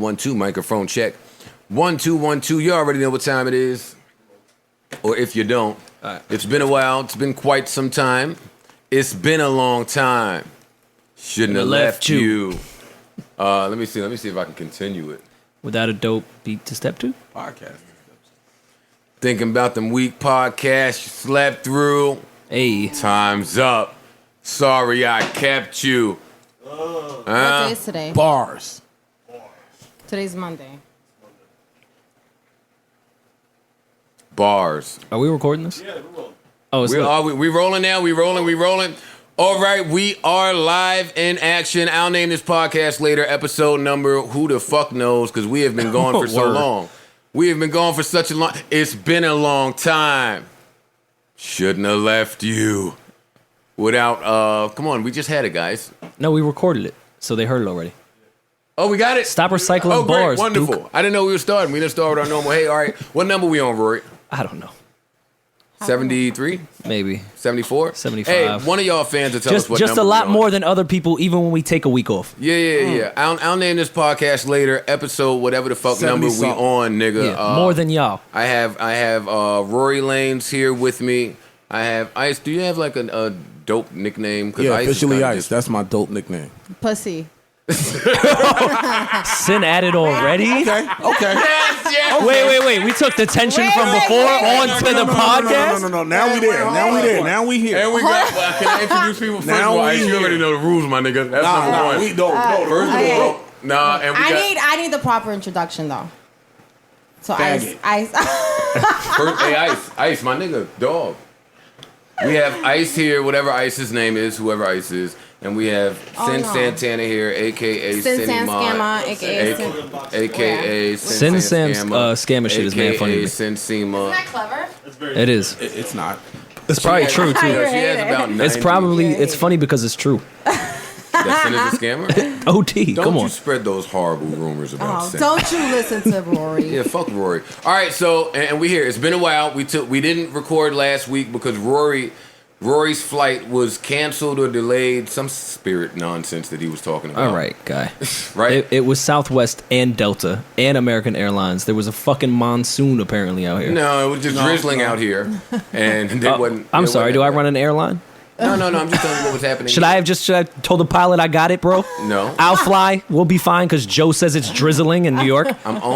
1 2. Microphone check. 1 2 1 2. You already know what time it is. Or if you don't, It's been a while. It's been quite some time. It's been a long time. Shouldn't have left you. Let me see if I can continue it. Without a dope beat to step to? Podcast. Thinking about them weak podcasts you slept through. Hey. Time's up. Sorry I kept you. What day is today? Bars. Today's Monday. Bars. Are we recording this? Yeah, we're rolling. Oh, it's We rolling now? We rolling? All right, we are live in action. I'll name this podcast later. Episode number, who the fuck knows? Because we have been gone for so long. We have been gone for such a long... It's been a long time. Shouldn't have left you. Without... Come on, we just had it, guys. No, we recorded it, so they heard it already. Oh, we got it? Stop recycling oh, bars, great, wonderful. Duke. I didn't know we were starting. We didn't start with our normal... Hey, all right. What number we on, Rory? I don't know. 73? Maybe. 74? 75. Hey, one of y'all fans will tell us what just number a lot we on. more than other people, even when we take a week off. Yeah. I'll name this podcast later. Episode, whatever the fuck number we on, nigga. Yeah, more than y'all. I have Rory Lanes here with me. I have Ice. Do you have like a dope nickname? Yeah, Ice officially Ice. That's my dope nickname. Pussy. Sin added already? Okay. Yes. Wait. We took the tension from before onto the podcast? No. Now we there. Now we here. And we got. Can I introduce people first? Now of all, we Ice, you here. already know the rules, my nigga. That's number one. We don't. First okay. of all, and we got. I need the proper introduction though. So Faggot. Ice. First, hey, Ice, my nigga, dog. We have Ice here, whatever Ice's name is, whoever Ice is. And we have Sin Santana here, a.k.a. Sin Cinny Mod. Scamma, a.k.a. Sin Sam scammer shit is mad funny to me. Sin Sema. Isn't that clever? It is. It's not. It's probably true, She too. has about 90. It's funny because it's true. That Sin is a scammer? OT, Don't come you on. spread those horrible rumors about Sin. Don't you listen to Rory. Yeah, fuck Rory. All right, so, and we here. It's been a while. We didn't record last week because Rory's flight was canceled or delayed. Some spirit nonsense that he was talking about. All right, guy. Right? It was Southwest and Delta and American Airlines. There was a fucking monsoon apparently out here. No, it was just drizzling out here. And there wasn't... I'm sorry, do I run an airline? No, I'm just telling you what was happening. Should I have told the pilot I got it, bro? No. I'll fly. We'll be fine because Joe says it's drizzling in New York.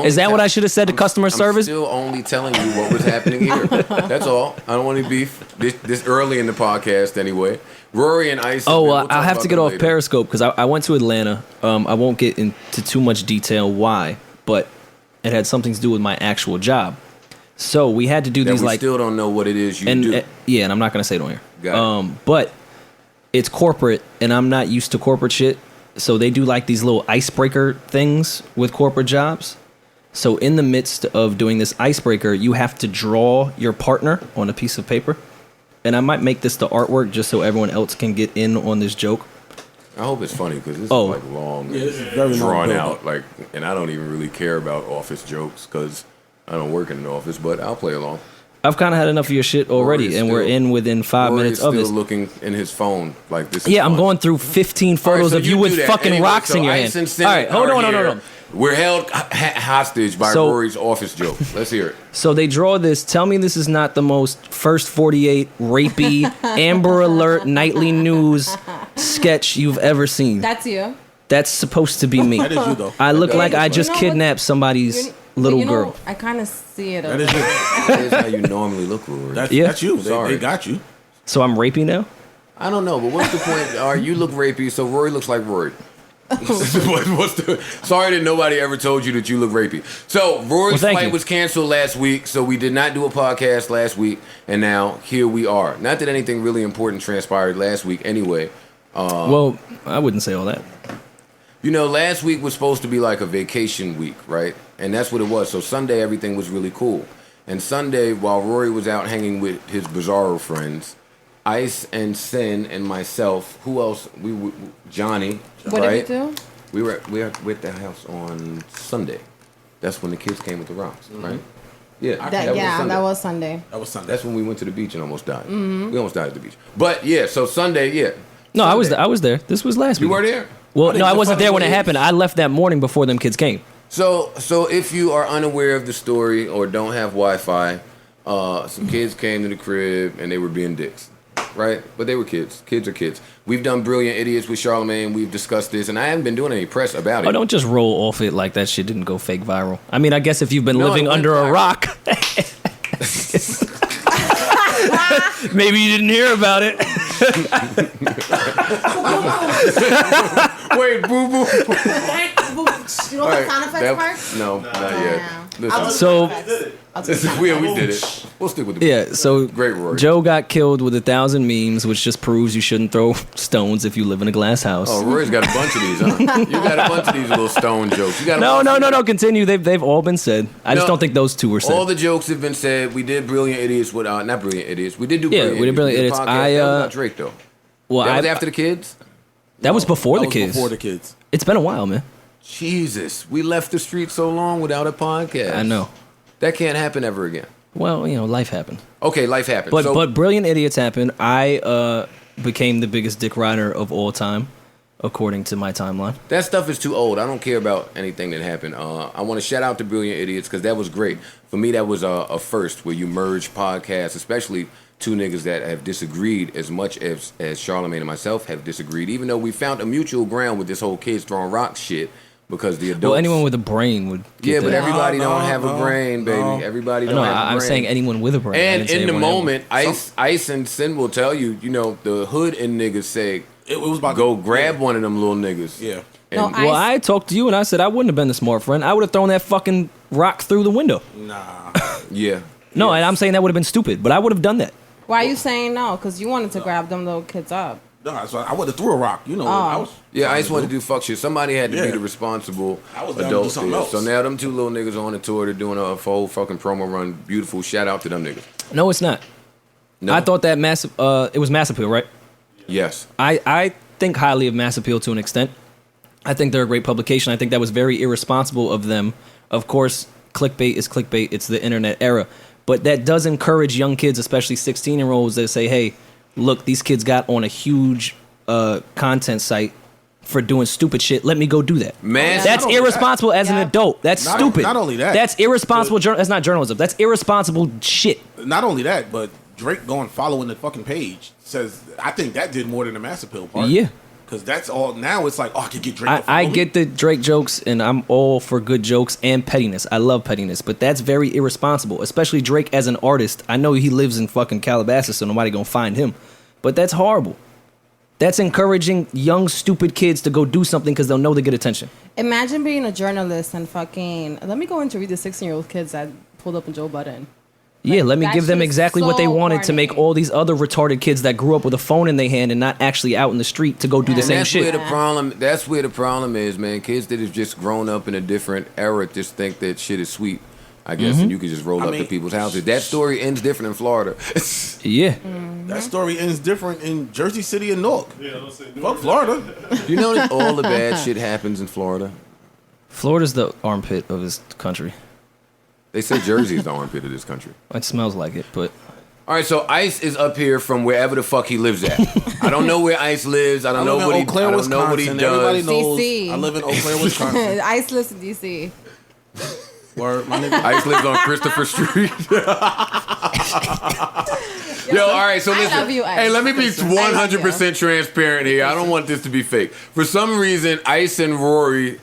Is that what I should have said to customer service? I'm still only telling you what was happening here. That's all. I don't want any beef this early in the podcast anyway. Rory and Ice... I'll have to get off Periscope because I went to Atlanta. I won't get into too much detail why, but it had something to do with my actual job. So we had to do these we still don't know what it is you do. Yeah, and I'm not going to say it on here. Got it. But it's corporate, and I'm not used to corporate shit. So they do like these little icebreaker things with corporate jobs. So in the midst of doing this icebreaker, you have to draw your partner on a piece of paper. And I might make this the artwork just so everyone else can get in on this joke. I hope it's funny because this is like long, this is very drawn long out. Like, and I don't even really care about office jokes because I don't work in an office, but I'll play along. I've kind of had enough of your shit already, and we're in within 5 minutes of this. Still looking in his phone like this. Yeah, I'm going through 15 photos of you with fucking rocks in your hand. All right, hold on. We're held hostage by Rory's office joke. Let's hear it. So they draw this. Tell me this is not the most first 48 rapey, Amber Alert nightly news sketch you've ever seen. That's you. That's supposed to be me. That is you, though. I look like I just kidnapped somebody's little girl. I kind of see it. That is you. That is how you normally look, Rory. That's you. Sorry. They got you. So I'm rapey now? I don't know, but what's the point? You look rapey, so Rory looks like Rory. Sorry that nobody ever told you that you look rapey. So Rory's flight was canceled last week, so we did not do a podcast last week, and now here we are. Not that anything really important transpired last week anyway. Well, I wouldn't say all that. You know, last week was supposed to be like a vacation week, right? And that's what it was. So Sunday, everything was really cool. And Sunday, while Rory was out hanging with his Bizarro friends, Ice and Sin and myself, who else? Johnny, what right? did we do? We were at the house on Sunday. That's when the kids came with the rocks, right? Yeah, that was Sunday. That's when we went to the beach and almost died. Mm-hmm. We almost died at the beach. But yeah, so Sunday, yeah. No, Sunday. I was there. This was last week. You were there? Well, no, I wasn't there when it happened. I left that morning before them kids came. So if you are unaware of the story or don't have Wi-Fi, some kids came to the crib and they were being dicks, right? But they were kids. Kids are kids. We've done Brilliant Idiots with Charlamagne. We've discussed this, and I haven't been doing any press about it. Oh, don't just roll off it like that shit didn't go fake viral. I mean, I guess if you've been living under a rock, maybe you didn't hear about it. Wait, boo boo. You know what sound effects part? No, not yet. Listen, So, we did it. We'll stick with the yeah, so Great Rory. Joe got killed with 1,000 memes, which just proves you shouldn't throw stones if you live in a glass house. Oh, Rory's got a bunch of these, huh? You got a bunch of these little stone jokes. You got No, continue. They've all been said. I just don't think those two were said. All the jokes have been said. We did Brilliant Idiots with not Brilliant Idiots. We did do Brilliant Idiots. we did Brilliant Idiots. That was about Drake though. Well, That was after the kids? That was before the kids. Before the kids. It's been a while, man. Jesus, we left the street so long without a podcast. I know. That can't happen ever again. Well, life happened. Okay, life happened. But Brilliant Idiots happened. I became the biggest dick rider of all time, according to my timeline. That stuff is too old. I don't care about anything that happened. I want to shout out to Brilliant Idiots because that was great. For me, that was a first where you merge podcasts, especially two niggas that have disagreed as much as Charlamagne and myself have disagreed, even though we found a mutual ground with this whole kids throwing rocks shit. Because the adults... Well, anyone with a brain would get but that. everybody don't have a brain, baby. Everybody don't have a brain. I'm saying anyone with a brain. And in the moment, Ice and Sin will tell you, the hood and niggas say, It was about go grab one of them little niggas. Yeah. And Well, I talked to you and I said I wouldn't have been the smart friend. I would have thrown that fucking rock through the window. Nah. yeah. No, and I'm saying that would have been stupid, but I would have done that. Why are you saying no? Because you wanted to grab them little kids up. No, I would have threw a rock. I was. Yeah, Ice wanted to do fuck shit. Somebody had to be the responsible adult. something else. So now them two little niggas on the tour, they're doing a full fucking promo run. Beautiful. Shout out to them niggas. No, it's not. No. I thought that it was Mass Appeal, right? Yes. I think highly of Mass Appeal to an extent. I think they're a great publication. I think that was very irresponsible of them. Of course, clickbait is clickbait. It's the internet era. But that does encourage young kids, especially 16-year-olds, that say, hey, look, these kids got on a huge content site for doing stupid shit. Let me go do that. Man, that's irresponsible as an adult. That's stupid. Not only that. That's irresponsible. That's not journalism. That's irresponsible shit. Not only that, but Drake going following the fucking page says, I think that did more than the Mass Appeal part. Yeah. Because that's all. Now it's like, I could get Drake to follow I me. get the Drake jokes, and I'm all for good jokes and pettiness. I love pettiness, but that's very irresponsible, especially Drake as an artist. I know he lives in fucking Calabasas, so nobody gonna find him. But that's horrible. That's encouraging young, stupid kids to go do something because they'll know they get attention. Imagine being a journalist and fucking... Let me go interview the 16-year-old kids that pulled up in Joe Buton. Yeah, let me give them shit's exactly what they so wanted to make corny. all these other retarded kids that grew up with a phone in their hand and not actually out in the street to go do the And same that's shit. where the problem. That's where the problem is, man. Kids that have just grown up in a different era just think that shit is sweet, I guess, and you can just roll up to people's houses. That story ends different in Florida. Yeah. That story ends different in Jersey City and Newark. Fuck Florida. You know that all the bad shit happens in Florida. Florida's the armpit of this country. They say Jersey is the armpit of this country. It smells like it, but... All right, so Ice is up here from wherever the fuck he lives at. I don't know where Ice lives. I don't know what he does. Everybody knows. DC. I live in Eau Claire, Wisconsin. Ice lives in DC. Word, my nigga. Ice lives on Christopher Street. Yo, all right, so I listen. love you, Ice. Hey, let me be I love 100% transparent here. I don't want this to be fake. For some reason, Ice and Rory,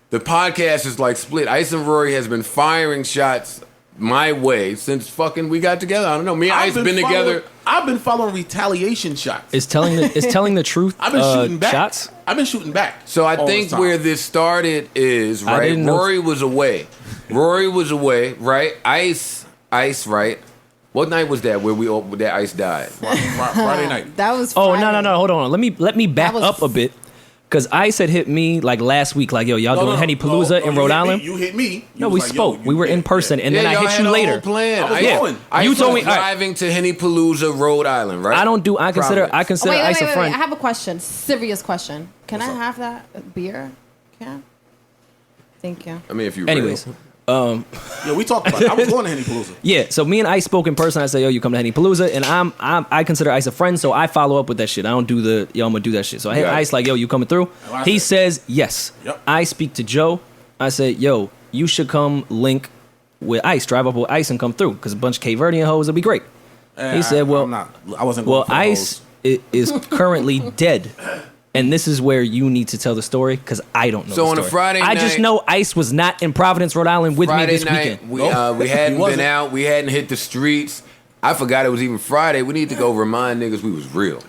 the podcast is like split. Ice and Rory has been firing shots my way since fucking we got together. I don't know. Me and Ice been together. I've been following retaliation shots. Is telling the truth. I've been shooting back. Shots. I've been shooting back. So I think where this started is, right, Rory was away. Right? Ice, right? What night was that where that Ice died? Friday night. That was Oh, Friday. no. Hold on. Let me back up a bit. Because Ice had hit me like last week, like, yo, y'all doing Henny Palooza in Rhode Island? You hit me. No, we spoke. We were in person, and then I hit you later. Plan. I was going. You told me driving to Henny Palooza, Rhode Island, right? I consider Ice a friend. I have a question. Serious question. Can I have that beer? Can? Thank you. I mean, if you Anyways, Yeah, we talked about it. I was going to Henny Palooza. Yeah, so me and Ice spoke in person. I said, yo, you come to Henny Palooza, and I consider Ice a friend, so I follow up with that shit. I don't do the, yo, I'm gonna do that shit. So I hit Ice like, yo, you coming through? He says yes. Yep. I speak to Joe. I said, yo, you should come link with Ice, drive up with Ice and come through, because a bunch of Cape Verdean hoes, it'll be great. He said, well, I wasn't going for Ice is currently dead. And this is where you need to tell the story, because I don't know So the on a story. Friday I night, just know Ice was not in Providence, Rhode Island with me this weekend. We hadn't been out. We hadn't hit the streets. I forgot it was even Friday. We need to go remind niggas we was real.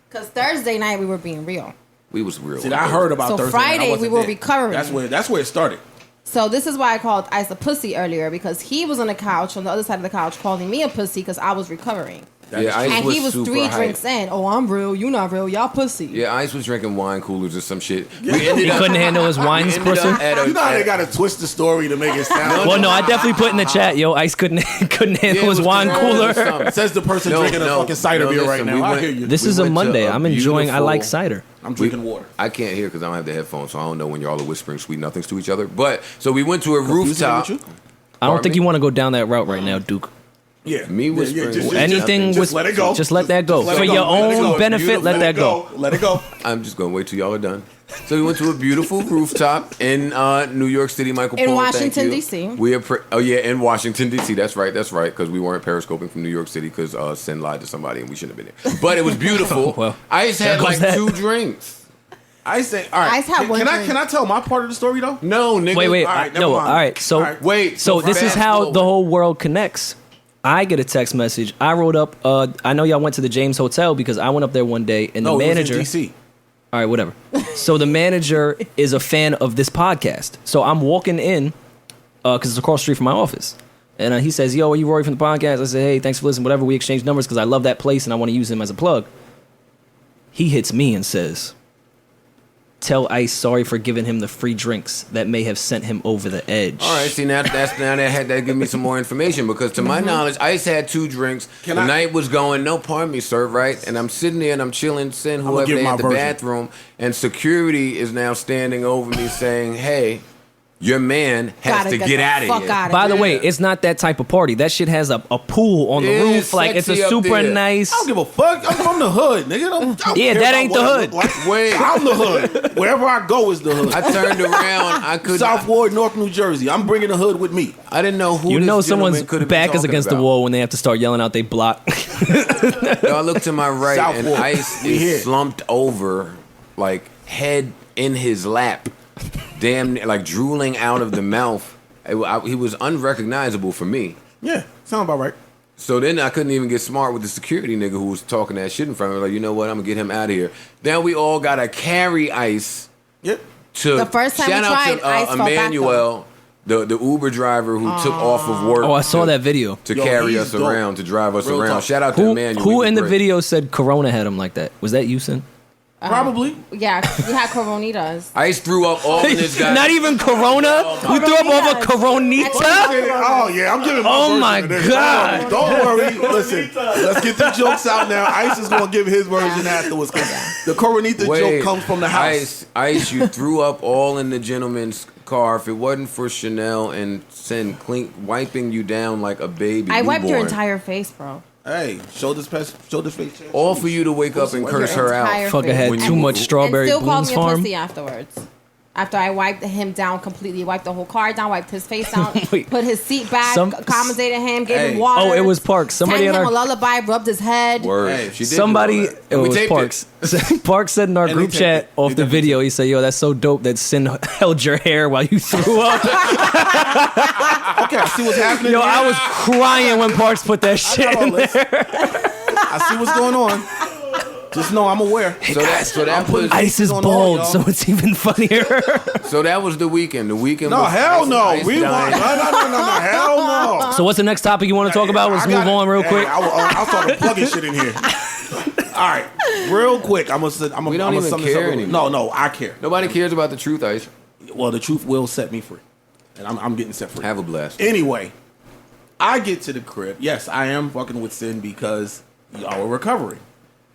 Because Thursday night we were being real. We was real. See, I heard about So Thursday. Friday we were recovering. That's where it started. So this is why I called Ice a pussy earlier, because he was on the couch on the other side of the couch calling me a pussy because I was recovering. Ice And he was super 3 hype. drinks in. Oh, I'm real. You not real. Y'all pussy. Yeah, Ice was drinking wine coolers or some shit. He couldn't handle his wines, pussy. You know how they got to twist the story to make it sound. Well, no, I definitely put in the chat, yo, Ice couldn't handle his wine cooler. Says the person drinking a fucking cider beer right now. I hear you. This is a Monday. I'm enjoying. I like cider. I'm drinking water. I can't hear because I don't have the headphones, so I don't know when y'all are whispering sweet nothings to each other. But so we went to a rooftop. I don't think you want to go down that route right now, Duke. Yeah, me whispering. Anything just let it go. Just let that go. Just For your own benefit, let that go. Let it go. I'm just gonna wait till y'all are done. So we went to a beautiful rooftop in New York City, Michael. In Paul, Washington, D.C. In Washington, D.C. That's right, because we weren't periscoping from New York City because Sin lied to somebody and we shouldn't have been there. But it was beautiful. Well, I just had like 2 drinks. I say, all right. Ice had one drink. Can I tell my part of the story though? No, nigga. Wait. All right, No, never all mind. right. So All right. Wait. So this is fast how forward. the whole world connects. I get a text message. I wrote up. I know y'all went to the James Hotel because I went up there one day, and the manager. It was in DC. All right, whatever. So the manager is a fan of this podcast. So I'm walking in because it's across the street from my office, and he says, "Yo, are you Rory from the podcast?" I said, "Hey, thanks for listening." Whatever. We exchange numbers because I love that place and I want to use him as a plug. He hits me and says, "Tell Ice sorry for giving him the free drinks that may have sent him over the edge." All right, see now that give me some more information because to my knowledge, Ice had 2 drinks. The night was going, no, pardon me, sir, right? And I'm sitting there and I'm chilling, sitting whoever they at the bathroom, and security is now standing over me saying, "Hey, your man has to get out of here." By the way, it's not that type of party. That shit has a pool on the roof. Like, it's a super nice. I don't give a fuck. I'm from the hood, nigga. I don't care that about ain't what the I hood. look like. Wait. I'm the hood. Wherever I go is the hood. I turned around. I couldn't. South Ward, North New Jersey. I'm bringing the hood with me. I didn't know who. You this know gentleman someone's could have been back is talking against about. the wall when they have to start yelling out they block. No, I looked to my right South and Ward. Ice We here. is slumped over, like head in his lap, damn near, like drooling out of the mouth. He was unrecognizable for me. Yeah, sound about right. So then I couldn't even get smart with the security nigga who was talking that shit in front of me. Like, you know what? I'm gonna get him out of here. Then we all gotta carry Ice. Yep. To The first time shout we out tried, to Ice fell back, Emmanuel, the Uber driver who took off of work. Oh, I saw that video. To Yo, carry he's us dope. around, to drive us Real around. talk. Shout out to Emmanuel. Who He in the great. video said Corona had him like that? Was that you, Sin? Probably. Yeah, we had Coronitas. Ice threw up all in this guy. Not even Corona? You threw up over Coronita? Oh yeah, I'm giving. Oh version my of this. God. Don't worry. Listen, let's get the jokes out now. Ice is gonna give his version afterwards because the Coronita joke comes from the house. Ice, you threw up all in the gentleman's car. If it wasn't for Chanel and Sin wiping you down like a baby, I wiped your newborn. entire face, bro. Hey, shoulders face. All for you to wake up and curse her out. Fucker had When too you- much strawberry and still called blooms me a farm. pussy afterwards. After I wiped him down completely, wiped the whole car down, wiped his face down, Wait. put his seat back, accommodated him, gave Hey. him water. Oh, it was Parks. Somebody sang in him our a lullaby, rubbed his head. Word. Hey, She did do somebody. all It that. And we was taped Parks. Parks said in our And group they chat taped it. off They the definitely video. He said, "Yo, that's so dope that Sin held your hair while you threw up." Okay, I see what's happening. Yo, here. I was crying when Parks put that shit got all in this. there. I see what's going on. Just know I'm aware. So that was Ice is going on, bald, y'all. so it's even funnier. so that was the weekend. The weekend. No, was hell no. Ice We want dying. no. Hell no. So what's the next topic you want to talk about? Let's move on real quick. I'll start plugging shit in here. All right, real quick. I'm We don't even sum care this up. anymore. No, I care. Nobody cares about the truth, Ice. Well, the truth will set me free, and I'm getting set free. Have a blast. Anyway, I get to the crib. Yes, I am fucking with Sin because y'all were recovering.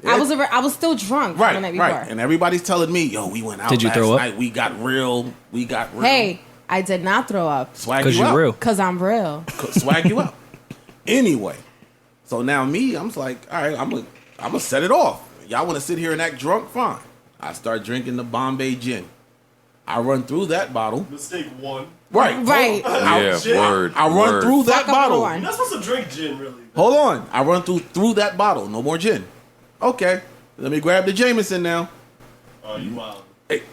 I was still drunk the night before. Right. And everybody's telling me, yo, we went out Did you last throw up? night. We got real. Hey, I did not throw up. Swag Because you you're out. real. Because I'm real. Swag you out. Anyway, so now me, I'm like, all right, I'm gonna set it off. Y'all want to sit here and act drunk? Fine. I start drinking the Bombay gin. I run through that bottle. Mistake one. Right. Word. I run through that Fuck up bottle. one. You're not supposed to drink gin, really. Hold on. I run through that bottle. No more gin. Okay. Let me grab the Jameson now. Oh, you wild.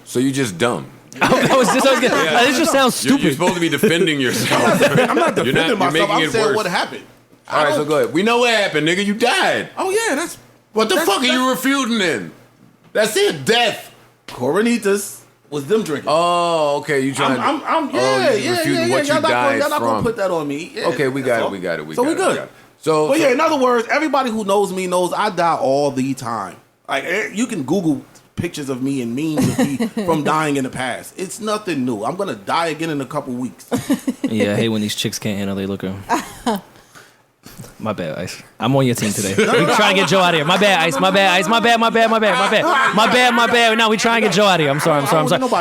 So you just dumb. This just sounds You're stupid. supposed to be defending yourself. I'm not defending you're myself. making I'm it saying worse. what happened. All right, so go ahead. We know what happened, nigga. You died. Oh yeah, that's What the fuck are you refuting then? That's it. Death. Coronitas was them drinking. Oh, okay. You trying? Yeah. refuting what you Y'all not died gonna from. put that on me. Yeah, Okay, we that's got all. it. We got it. So we good. So, But yeah, in other words, everybody who knows me knows I die all the time. Like you can Google pictures of me and memes of me from dying in the past. It's nothing new. I'm gonna die again in a couple weeks. Yeah, I hate when these chicks can't handle they looking. My bad, Ice. I'm on your team today. We trying to get Joe out of here. My bad, Ice. My bad, Ice. My bad. No, we trying to get Joe out of here. I'm sorry.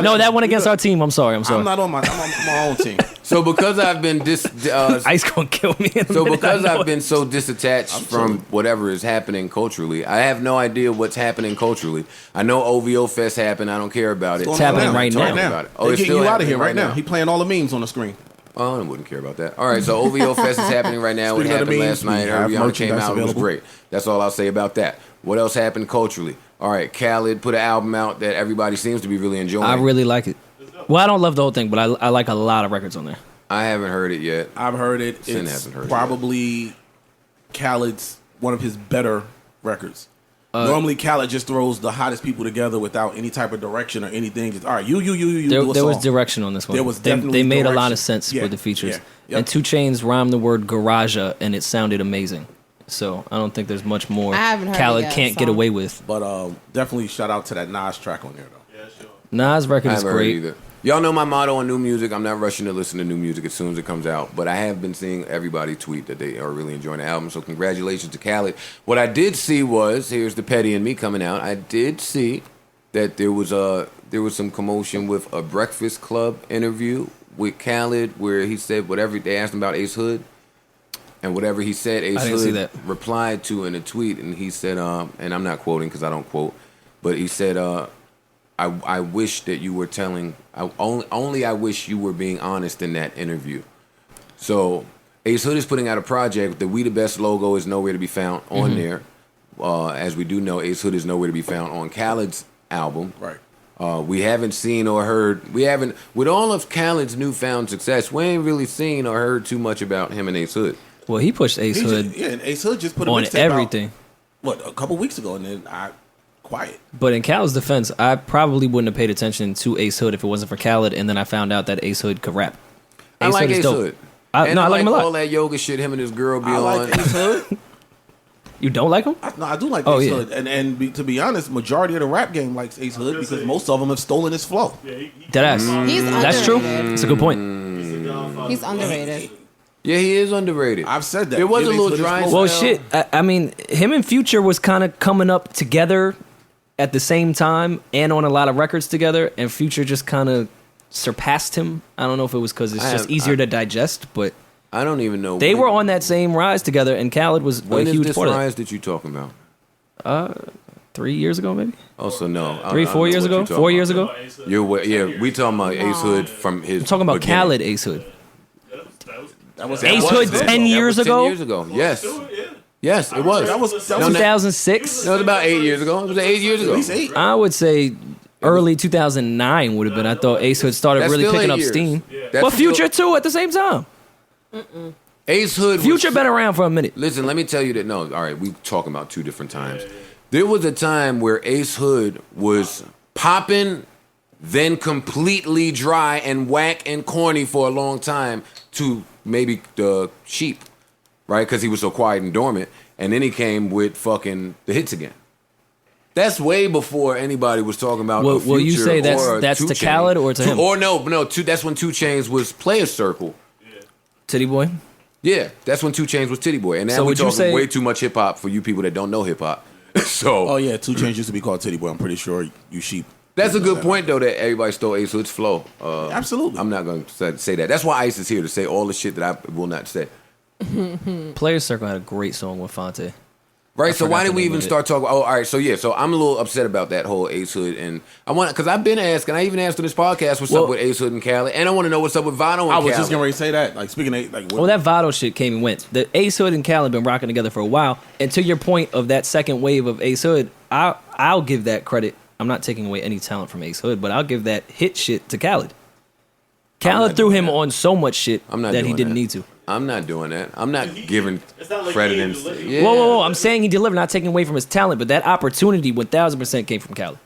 No, that went against our team. I'm sorry. I'm not on my. I'm on my own team. so because I've been Ice gonna kill me. So because I've been so disattached from whatever is happening culturally, I have no idea what's happening culturally. I know OVO Fest happened. I don't care about it. It's happening right now. About it. Oh, They're it's getting still you out of here happening right now. He playing all the memes on the screen. Oh, I wouldn't care about that. All right, so OVO Fest is happening right now. It Speaking of happened the last memes, night. we have Rihanna came merchandise out. It was available. great. That's all I'll say about that. What else happened culturally? All right, Khaled put an album out that everybody seems to be really enjoying. I really like it. Well, I don't love the whole thing, but I like a lot of records on there. I haven't heard it yet. I've heard it. Sin It's hasn't heard it probably Khaled's one of his better records. Normally, Khaled just throws the hottest people together without any type of direction or anything. Just, all right, you. There was direction on this one. There was they definitely made a lot direction. of sense Yeah, with the features. yeah, yep. And 2 Chainz rhymed the word garage and it sounded amazing. So I don't think there's much more I haven't heard Khaled it yet, can't so. get away with. But definitely shout out to that Nas track on there though. Yeah, sure. Nas' record I is haven't heard great. either. Y'all know my motto on new music. I'm not rushing to listen to new music as soon as it comes out. But I have been seeing everybody tweet that they are really enjoying the album. So congratulations to Khaled. What I did see was, here's the petty in me coming out. I did see that there was some commotion with a Breakfast Club interview with Khaled where he said whatever they asked him about Ace Hood. And whatever he said, Ace didn't see Hood that. replied to in a tweet, and he said, and I'm not quoting because I don't quote, but he said, I wish that you were telling, I wish you were being honest in that interview. So Ace Hood is putting out a project. The We The Best logo is nowhere to be found on there. As we do know, Ace Hood is nowhere to be found on Khaled's album. Right. We haven't seen or heard, with all of Khaled's newfound success, we ain't really seen or heard too much about him and Ace Hood. Well, he pushed Ace Hood And Ace Hood just put a on mixtape everything. out, a couple weeks ago, and then quiet. But in Khaled's defense, I probably wouldn't have paid attention to Ace Hood if it wasn't for Khaled, and then I found out that Ace Hood could rap. I like is Ace dope. Hood. I like him a lot. all that yoga shit him and his girl be I on. like Ace Hood. You don't like him? I do like Oh, Ace yeah. Hood, and to be honest, majority of the rap game likes Ace Hood because most of them have stolen his flow. Yeah, Deadass. He's That's true. underrated. That's a good point. He's underrated. Yeah, he is underrated. I've said that. There was Give a Ace little Hood his dry flow. Well, spell. shit. I mean, him and Future was kind of coming up together at the same time and on a lot of records together, and Future just kind of surpassed him. I don't know if it was because it's just easier to digest, but I don't even know. they were on that same rise together, and Khaled was When a is huge this part of rise that you talking about? that. 3 years ago, maybe? Also, no. 3, 4 years ago? 4 years ago? We talking about Ace Hood from his. I'm talking about beginning. Khaled Ace Hood. That was Ace That Hood was 10 it. years That was ago? 10 years ago. Yes. Yes, it was. That was 2006? That was about 8 years ago. It was 8 years ago. at least 8. I would say early 2009 would have been. I thought Ace Hood started That's really still picking 8 up years. steam. That's But Future still- too at the same time. Ace Hood. Future was, been around for a minute. Listen, let me tell you that. No, all right, we talking about 2 different times. There was a time where Ace Hood was popping, then completely dry and whack and corny for a long time to maybe the sheep, right? Because he was so quiet and dormant. And then he came with fucking the hits again. That's way before anybody was talking about. Will- a will you Future say that's- or a that's 2 to Chainz. Khaled or to him? Or no, that's when 2 Chainz was Players Circle. Titty Boy? Yeah, that's when 2 Chainz was Titty Boy. And now So we're would you talking say- way too much hip-hop for you people that don't know hip-hop. So, Oh yeah, 2 Chainz used to be called Titty Boy. I'm pretty sure you sheep. That's a good point, though, that everybody stole Ace Hood's flow. Absolutely. I'm not going to say that. That's why Ice is here, to say all the shit that I will not say. Players Circle had a great song with Fonte. Right, so why forgot did the we name even of it. start talking? Oh, all right, so yeah, so I'm a little upset about that whole Ace Hood, and I want, because I've been asking, I even asked on this podcast what's up with Ace Hood and Khaled, and I want to know what's up with Vado and I was Khaled. just getting ready to say that. Like, speaking of, like, Well, that Vado shit came and went. The Ace Hood and Khaled been rocking together for a while. And to your point of that second wave of Ace Hood, I'll give that credit. I'm not taking away any talent from Ace Hood, but I'll give that hit shit to Khaled. Khaled threw him on so much shit that he didn't need to. I'm not doing that. I'm not giving It's not like credit. he And, ain't delivered. yeah. Whoa. I'm saying he delivered, not taking away from his talent, but that opportunity 1,000% came from Khaled.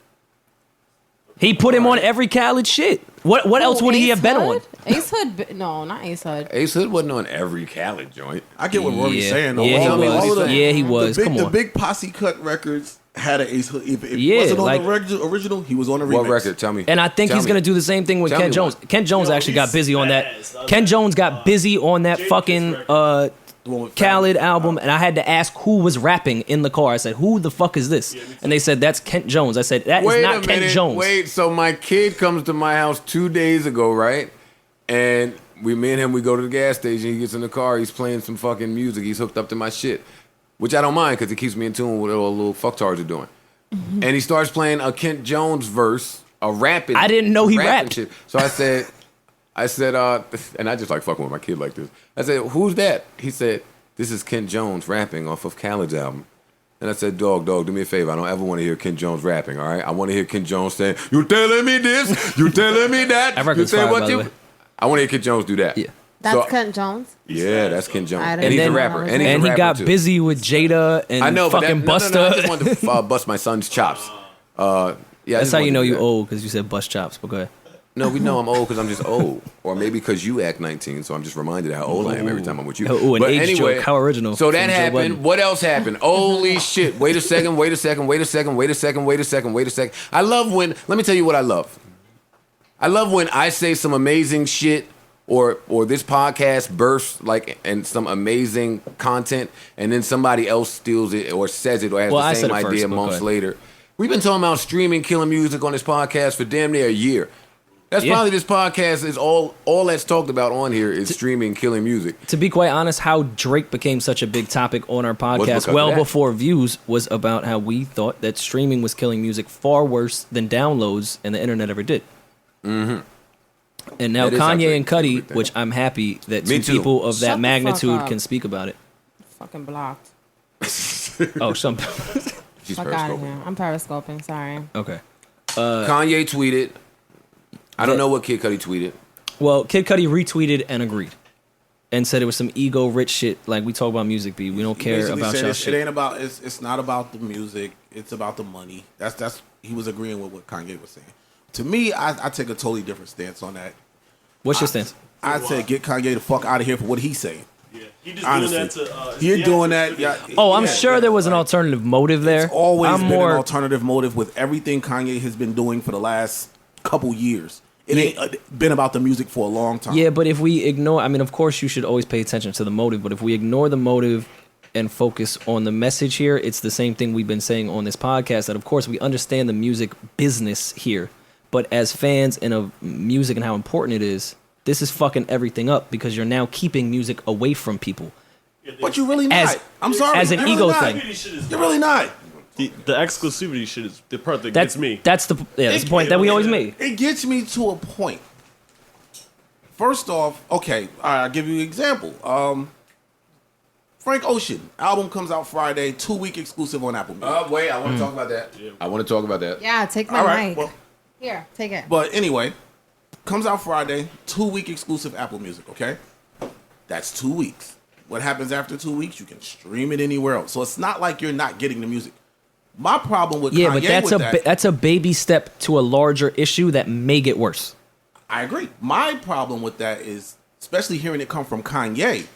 He put him on every Khaled shit. What else would he Ace have been on? Hood? Ace Hood? No, not Ace Hood. Ace Hood wasn't on every Khaled joint. I get what Rory's Yeah. saying. Though. Yeah, he All was. of the, Yeah, he was. The big, Come on. The big Posse Cut records had an Ace Hood. If it Yeah, wasn't on like- the original, he was on the remix. What record? Tell me. And I think Tell he's me. going to do the same thing with Tell Ken me Jones. what. Ken Jones Yo, actually got he's busy on that. fast. Ken Jones got busy on that Jake fucking Kiss record. The one with Khaled album, and I had to ask who was rapping in the car. I said, "Who the fuck is this?" And they said, "That's Kent Jones." I said, "That is Wait not a Kent minute. Jones." Wait, so my kid comes to my house 2 days ago, right? And me and him, we go to the gas station. He gets in the car. He's playing some fucking music. He's hooked up to my shit, which I don't mind because it keeps me in tune with what all the little fucktards are doing. And he starts playing a Kent Jones verse, a rapping. I didn't know he rapping rapped. Shit. So I said, and I just like fucking with my kid like this. I said, "Who's that?" He said, "This is Kent Jones rapping off of Khaled's album." And I said, dog, do me a favor. I don't ever want to hear Kent Jones rapping, all right? I want to hear Kent Jones saying, "You telling me this? You telling me that? That record's you say fire, what by the you?" way. I want to hear Kent Jones do that. Yeah. That's So- Kent Jones. Yeah, that's Kent Jones. I And didn't he's a know rapper. that. And he's a And he rapper, got too. busy with Jada and I know, but fucking no, Busta. I just wanted to bust my son's chops. Yeah, I That's just how you wanted know to do you that. old, because you said bust chops. But go ahead. No, we know I'm old because I'm just old. Or maybe because you act 19, so I'm just reminded how old I am every time I'm with you. Ooh, an But age anyway, joke. How original So that from Joe happened. Budden. What else happened? Holy shit. Wait a second. I love when, let me tell you what I love. I love when I say some amazing shit or this podcast bursts like and some amazing content and then somebody else steals it or says it or has Well, I the same said it idea first, but go months ahead. later. We've been talking about streaming killing music on this podcast for damn near a year. That's Yeah. probably this podcast is all that's talked about on here is streaming killing music. To be quite honest, how Drake became such a big topic on our because podcast of well that. before views was about how we thought that streaming was killing music far worse than downloads and the internet ever did. Mm-hmm. And now That is how Kanye Drake and became a Cudi, big thing. which I'm happy that Me two too. people of Shut that the fuck magnitude up. can speak about it. Fucking blocked. Oh, some. She's Fuck out of periscoping. here. I'm periscoping. Sorry. Okay. Kanye tweeted. I don't that- know what Kid Cudi tweeted. Well, Kid Cudi retweeted and agreed, and said it was some ego rich shit. Like we talk about music, B. We don't He care basically about said y'all it shit. ain't about. It's not about the music. It's about the money. That's. He was agreeing with what Kanye was saying. To me, I take a totally different stance on that. What's your stance? I'd say get Kanye the fuck out of here for what he's saying. Yeah, he just Honestly, doing that to. you're doing that. Yeah. Oh, I'm yeah, sure yeah, there was an like, alternative motive there. It's always I'm been more. an alternative motive with everything Kanye has been doing for the last couple years. It ain't been about the music for a long time. Yeah, but if we ignore, I mean, of course, you should always pay attention to the motive. But if we ignore the motive and focus on the message here, it's the same thing we've been saying on this podcast. That of course we understand the music business here, but as fans and of music and how important it is, this is fucking everything up because you're now keeping music away from people. But you're really not. As- I'm sorry. as an you're ego really not. thing. Exclusivity shit is You're really not. the exclusivity shit is the part that That's gets me. That's the that's the point that we always made. It gets me to a point. First off, okay, all right, I'll give you an example. Frank Ocean album comes out Friday, 2-week exclusive on Apple Music. Wait, I want to talk about that. I want to talk about that. Yeah, take my all right, mic. well, Here, take it. but anyway, comes out Friday, 2-week exclusive Apple Music. Okay, that's 2 weeks. What happens after 2 weeks? You can stream it anywhere else. So it's not like you're not getting the music. My problem with Yeah, Kanye but that's with a that, that's a baby step to a larger issue that may get worse. I agree. My problem with that is, especially hearing it come from Kanye,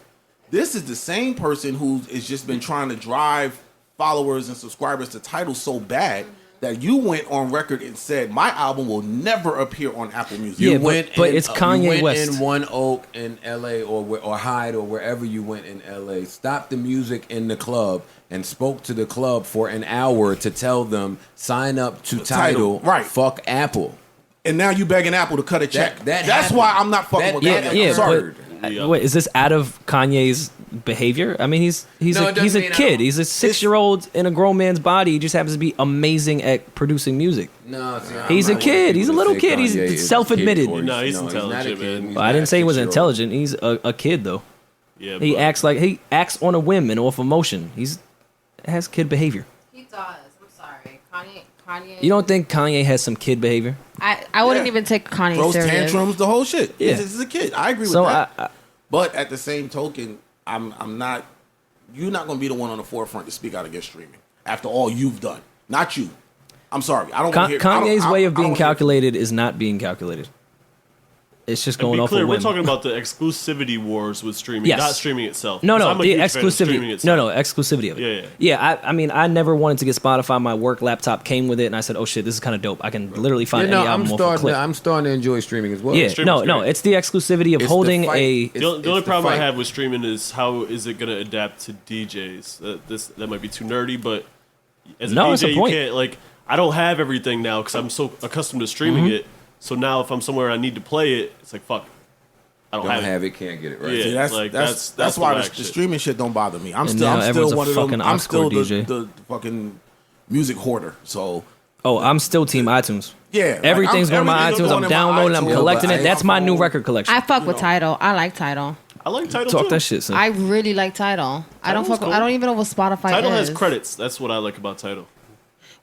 this is the same person who has just been trying to drive followers and subscribers to titles so bad that you went on record and said my album will never appear on Apple Music. Yeah, You but it's Kanye you went West. in One Oak in L.A. or Hyde or wherever you went in L.A. Stopped the music in the club and spoke to the club for an hour to tell them sign up to Tidal. Right. Fuck Apple. And now you begging Apple to cut a check. That That's happened. why I'm not fucking with That- Kanye. Yeah, I'm sorry. but wait, is this out of Kanye's behavior? I mean, he's No, it doesn't a mean I kid. don't- He's a 6-year-old in a grown man's body. He just happens to be amazing at producing music. No, see, He's I'm a not kid. one He's a of the little people kid. that say He's Kanye is a self-admitted. kid, or No, he's not a intelligent, kid. man. He's Well, I not didn't say he was 6-year-old. intelligent. He's a kid though. Yeah, He but acts on a whim and off emotion. Has kid behavior. He does. I'm sorry. Kanye. You don't think Kanye has some kid behavior? I wouldn't Yeah. even take Kanye Throws serious. tantrums, the whole shit. Yeah. He's a kid. I agree with So that. But at the same token, I'm not. You're not going to be the one on the forefront to speak out against streaming after all you've done. Not you. I'm sorry. I don't want to hear Kanye's way of I don't being wanna hear- calculated is not being calculated. It's just and going be off clear, a we're whim. talking about the exclusivity wars with streaming, Yes. not streaming itself. No, 'Cause no, I'm a the huge fan of streaming exclusivity. itself. No, exclusivity of it. Yeah. I mean, I never wanted to get Spotify. My work laptop came with it, and I said, "Oh shit, this is kind of dope. I can literally find Yeah, no, any album off a click." I'm starting to enjoy streaming as well. Yeah, Streaming's no, great. it's the exclusivity of It's the holding fight. a. It's- The only the problem I fight. have with streaming is how is it going to adapt to DJs? That might be too nerdy, but as a No, it's DJ, a you point. can't like. I don't have everything now because I'm so accustomed to streaming Mm-hmm. it. So now if I'm somewhere and I need to play it, it's like fuck. I don't, Don't have have it, can't get it right. Yeah. See, that's Like, that's that's why the the whack shit. streaming shit don't bother me. I'm And still now everyone's a one of them. fucking I'm still aux-core DJ. the fucking music hoarder. So Oh, I'm still Team iTunes. yeah, like, Everything's going to my everything's iTunes. going I'm in my downloading. I'm iTunes, collecting but it. That's my new iPhone- record collection. I fuck with Tidal. I like Tidal. I like Tidal Talk too. that shit, son. I really like Tidal. I don't Tidal's fuck. cool. I don't even know what Spotify Tidal is. has credits. That's what I like about Tidal.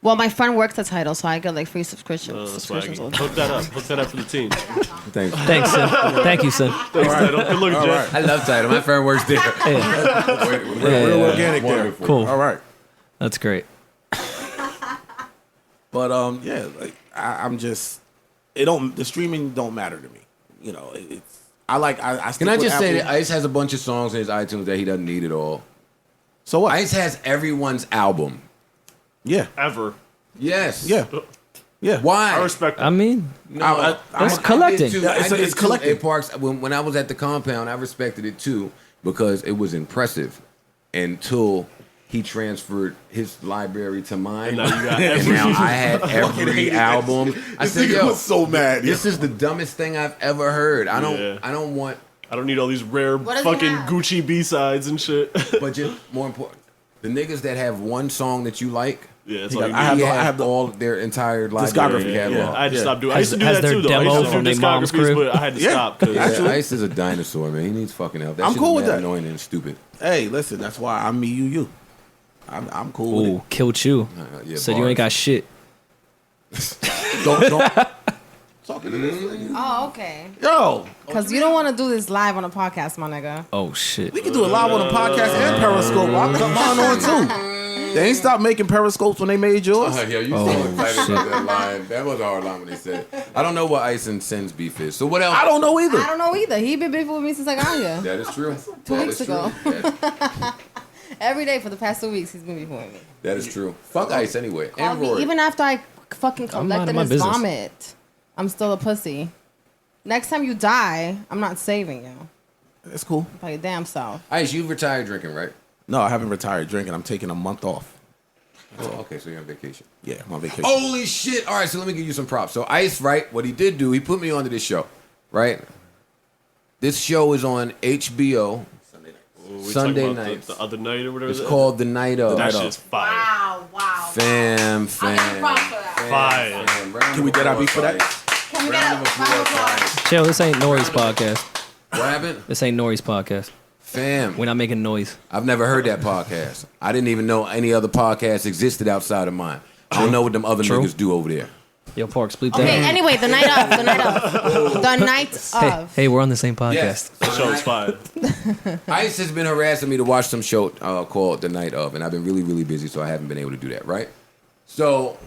Well, my friend works at Tidal, so I get like free subscriptions. That's why I subscriptions. hook that up. Hook that up for the team. Thanks. Thanks, son. Thank you, son. Thanks, Tidal. Good looking, All Jeff. right, I love Tidal. My friend works there. Yeah, real organic there. Wonderful. cool. All right, That's great. but yeah, like I'm just the streaming don't matter to me. You know, it's I stick Can I with just say Apple. that Ice has a bunch of songs in his iTunes that he doesn't need at all? So what? Ice has everyone's album. Yeah, Ever. Yes. yeah, yeah. Why? I respect. I mean, No, That's I collecting. did too. Yeah, I did it's too collecting. at Parks, when I was at the compound, I respected it too because it was impressive until he transferred his library to mine. And now you got And every. now I had every hated that album. shit. I This said, nigga "Yo, was so mad, This yo." is the dumbest thing I've ever heard. I Yeah. don't want." I don't need all these rare What does he fucking have? Gucci B-sides and shit. But just more important, the niggas that have one song that you like, Yeah, it's Yeah, all you I need. have he the- has I have the all their entire discography, library Yeah, catalog. I had to Yeah. stop doing. I used to do Has that their too, though. I demo used to from do their mom's discographies, crib? but I had to Yeah. stop because Ice is a dinosaur, man. He needs fucking help. That I'm shit cool is with mad that. annoying and stupid. Hey, listen, that's why I'm me, you. I'm cool with ooh, killed you. Yeah, Said you ain't got bars. shit. it. Don't talking to this nigga. Oh, okay. Yo, Because you don't want to do this live on a podcast, my nigga. Oh shit. we can do it live on the podcast and Periscope. I'll cut mine on too. They ain't stopped making Periscopes when they made yours. Yeah, you Oh, so excited shit. about that line. That was a hard line when they said it. I don't know what Ice and Sin's beef is. So what else? I don't know either. I don't know either. He been beefing with me since I got here. That is true. 2 That weeks is true. ago. That- Every day for the past 2 weeks, he's been beefing with me. that is true. Fuck Ice anyway. Called And me, Rory. even after I fucking I'm minding collected my his business. vomit, I'm still a pussy. Next time you die, I'm not saving you. It's cool. By your damn self. Ice, you retired drinking, right? No, I haven't retired drinking. I'm taking a month off. Oh, okay, so you're on vacation. Yeah, my vacation. Holy shit. All right, so let me give you some props. So Ice, right, what he did do, he put me onto this show, right? This show is on HBO. we Sunday talking about nights. the other night or whatever. It's called The Night Of. That shit's fire. Wow. Fam. Fire. Can we get our beef for that? Can we get a Chill, this ain't Nori's podcast. What happened? This ain't Nori's podcast. Fam. We're not making noise. I've never heard that podcast. I didn't even know any other podcast existed outside of mine. I don't know what them other True. niggas do over there. Yo, Park, split Okay, that. anyway, the night of. The night of. The night Hey, of. hey, we're on the same podcast. Yes. The show's fire. Ice has been harassing me to watch some show called The Night Of, and I've been really, really busy, so I haven't been able to do that, right? So,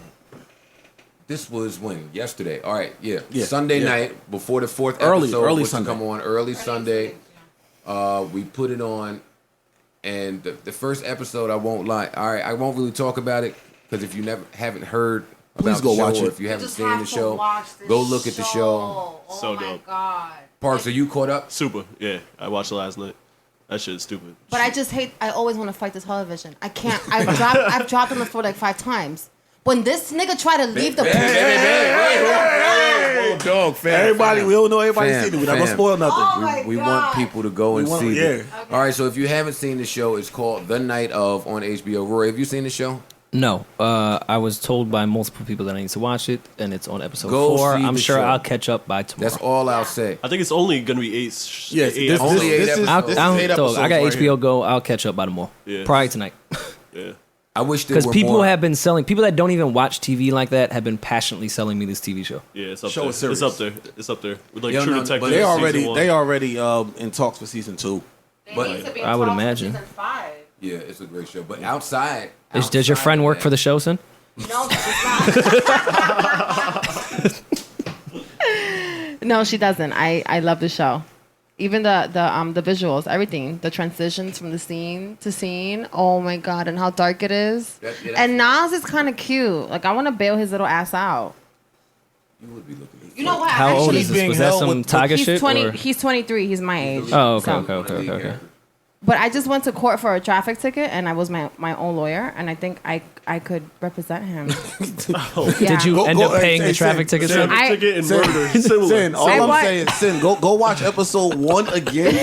this was when? Yesterday. All right, yeah. Yeah, Sunday yeah. night, before the fourth Early episode was Sunday. to come on, early Sunday. We put it on, and the first episode, I won't lie. All right, I won't really talk about it, because if you haven't heard Please about go the show, watch or it. if you haven't seen the show, go look at the show. Oh So my dope. god. Parks, are you caught up? Super. Yeah, I watched it last night. That shit is stupid. But I just hate. I always want to fight the television. I can't. I've dropped on the floor like 5 times. When this nigga tried to leave the. Hey, dog, fam. Everybody, we don't know everybody's seen it. We're not gonna spoil nothing. Oh my We God. want people to go and see it. yeah. All right, so if you haven't seen the show, it's called The Night of on HBO. Rory, have you seen the show? No, I was told by multiple people that I need to watch it, and it's on episode Go 4. see I'm the sure show. I'll catch up by tomorrow. That's all I'll say. I think it's only gonna be 8. Yes, eight this- episodes. Only 8 this is- episodes. this I is 8 got episodes HBO right here. Go. I'll catch up by tomorrow. Yeah. Probably tonight. Yeah. I wish there Because were people more. have been selling, people that don't even watch TV like that have been passionately selling me this TV show. Yeah, it's up Show there. is serious. It's up there. It's up there. With like Yeah, True no, Detective. but They season already 1. they already in talks for season 2. But- I would imagine. Yeah, it's a great show. But outside. Does your friend work for the show, son? No, she's not. No, she doesn't. I love the show. Even the visuals, everything, the transitions from the scene to scene. Oh my god, and how dark it is. And Nas is kind of cute. Like I want to bail his little ass out. You would be looking at You know what? How old Actually, is this? being Was that held some with- Tiger He's shit? 20. Or? He's 23. He's my age. Oh, okay, So- okay. But I just went to court for a traffic ticket, and I was my own lawyer, and I think I could represent him. Yeah. Did you Go- end go- up paying hey, the traffic Sin, ticket, Sin. son? I- Ticket and Sin, murder. Similar. Sin, all Say I'm what? saying, Sin, go watch episode 1 again,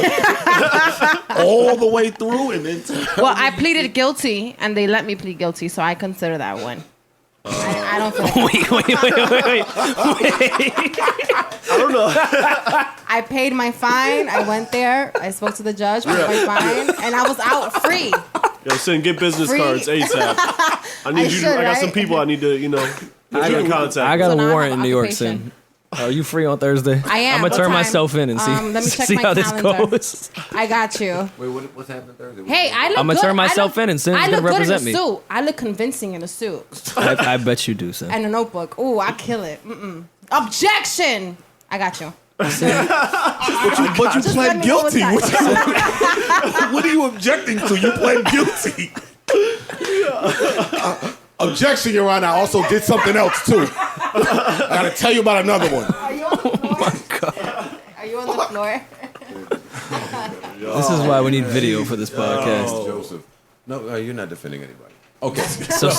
all the way through, and then. Well, I pleaded guilty, and they let me plead guilty, so I consider that one. I don't feel. Wait. I don't know. I paid my fine. I went there. I spoke to the judge, paid my fine, and I was out free. Yo, Sin, get business Free. cards ASAP. I need you. should, I got some right? people I need to, get you in contact. I got So a now I warrant have in New York, occupation. Sin. Are you free on Thursday? I am. I'm What gonna turn time? myself in and see, Let me check see my how this calendar. goes. I got you. Wait, what's happening Thursday? Hey, I look I'ma good. turn myself in and Sin's I gonna look good represent in me. a suit. I look convincing in a suit I bet you do, Sin. and a notebook. Ooh, I kill it. Objection! I got you. But you Just let pled me know what's guilty. up. What are you objecting to? You pled guilty. Objection, Your Honor. I also did something else too. I gotta tell you about another one. Are you on the floor? Oh my God. Are you on the floor? This is why we need video for this podcast. Joseph. No, you're not defending anybody. Okay. So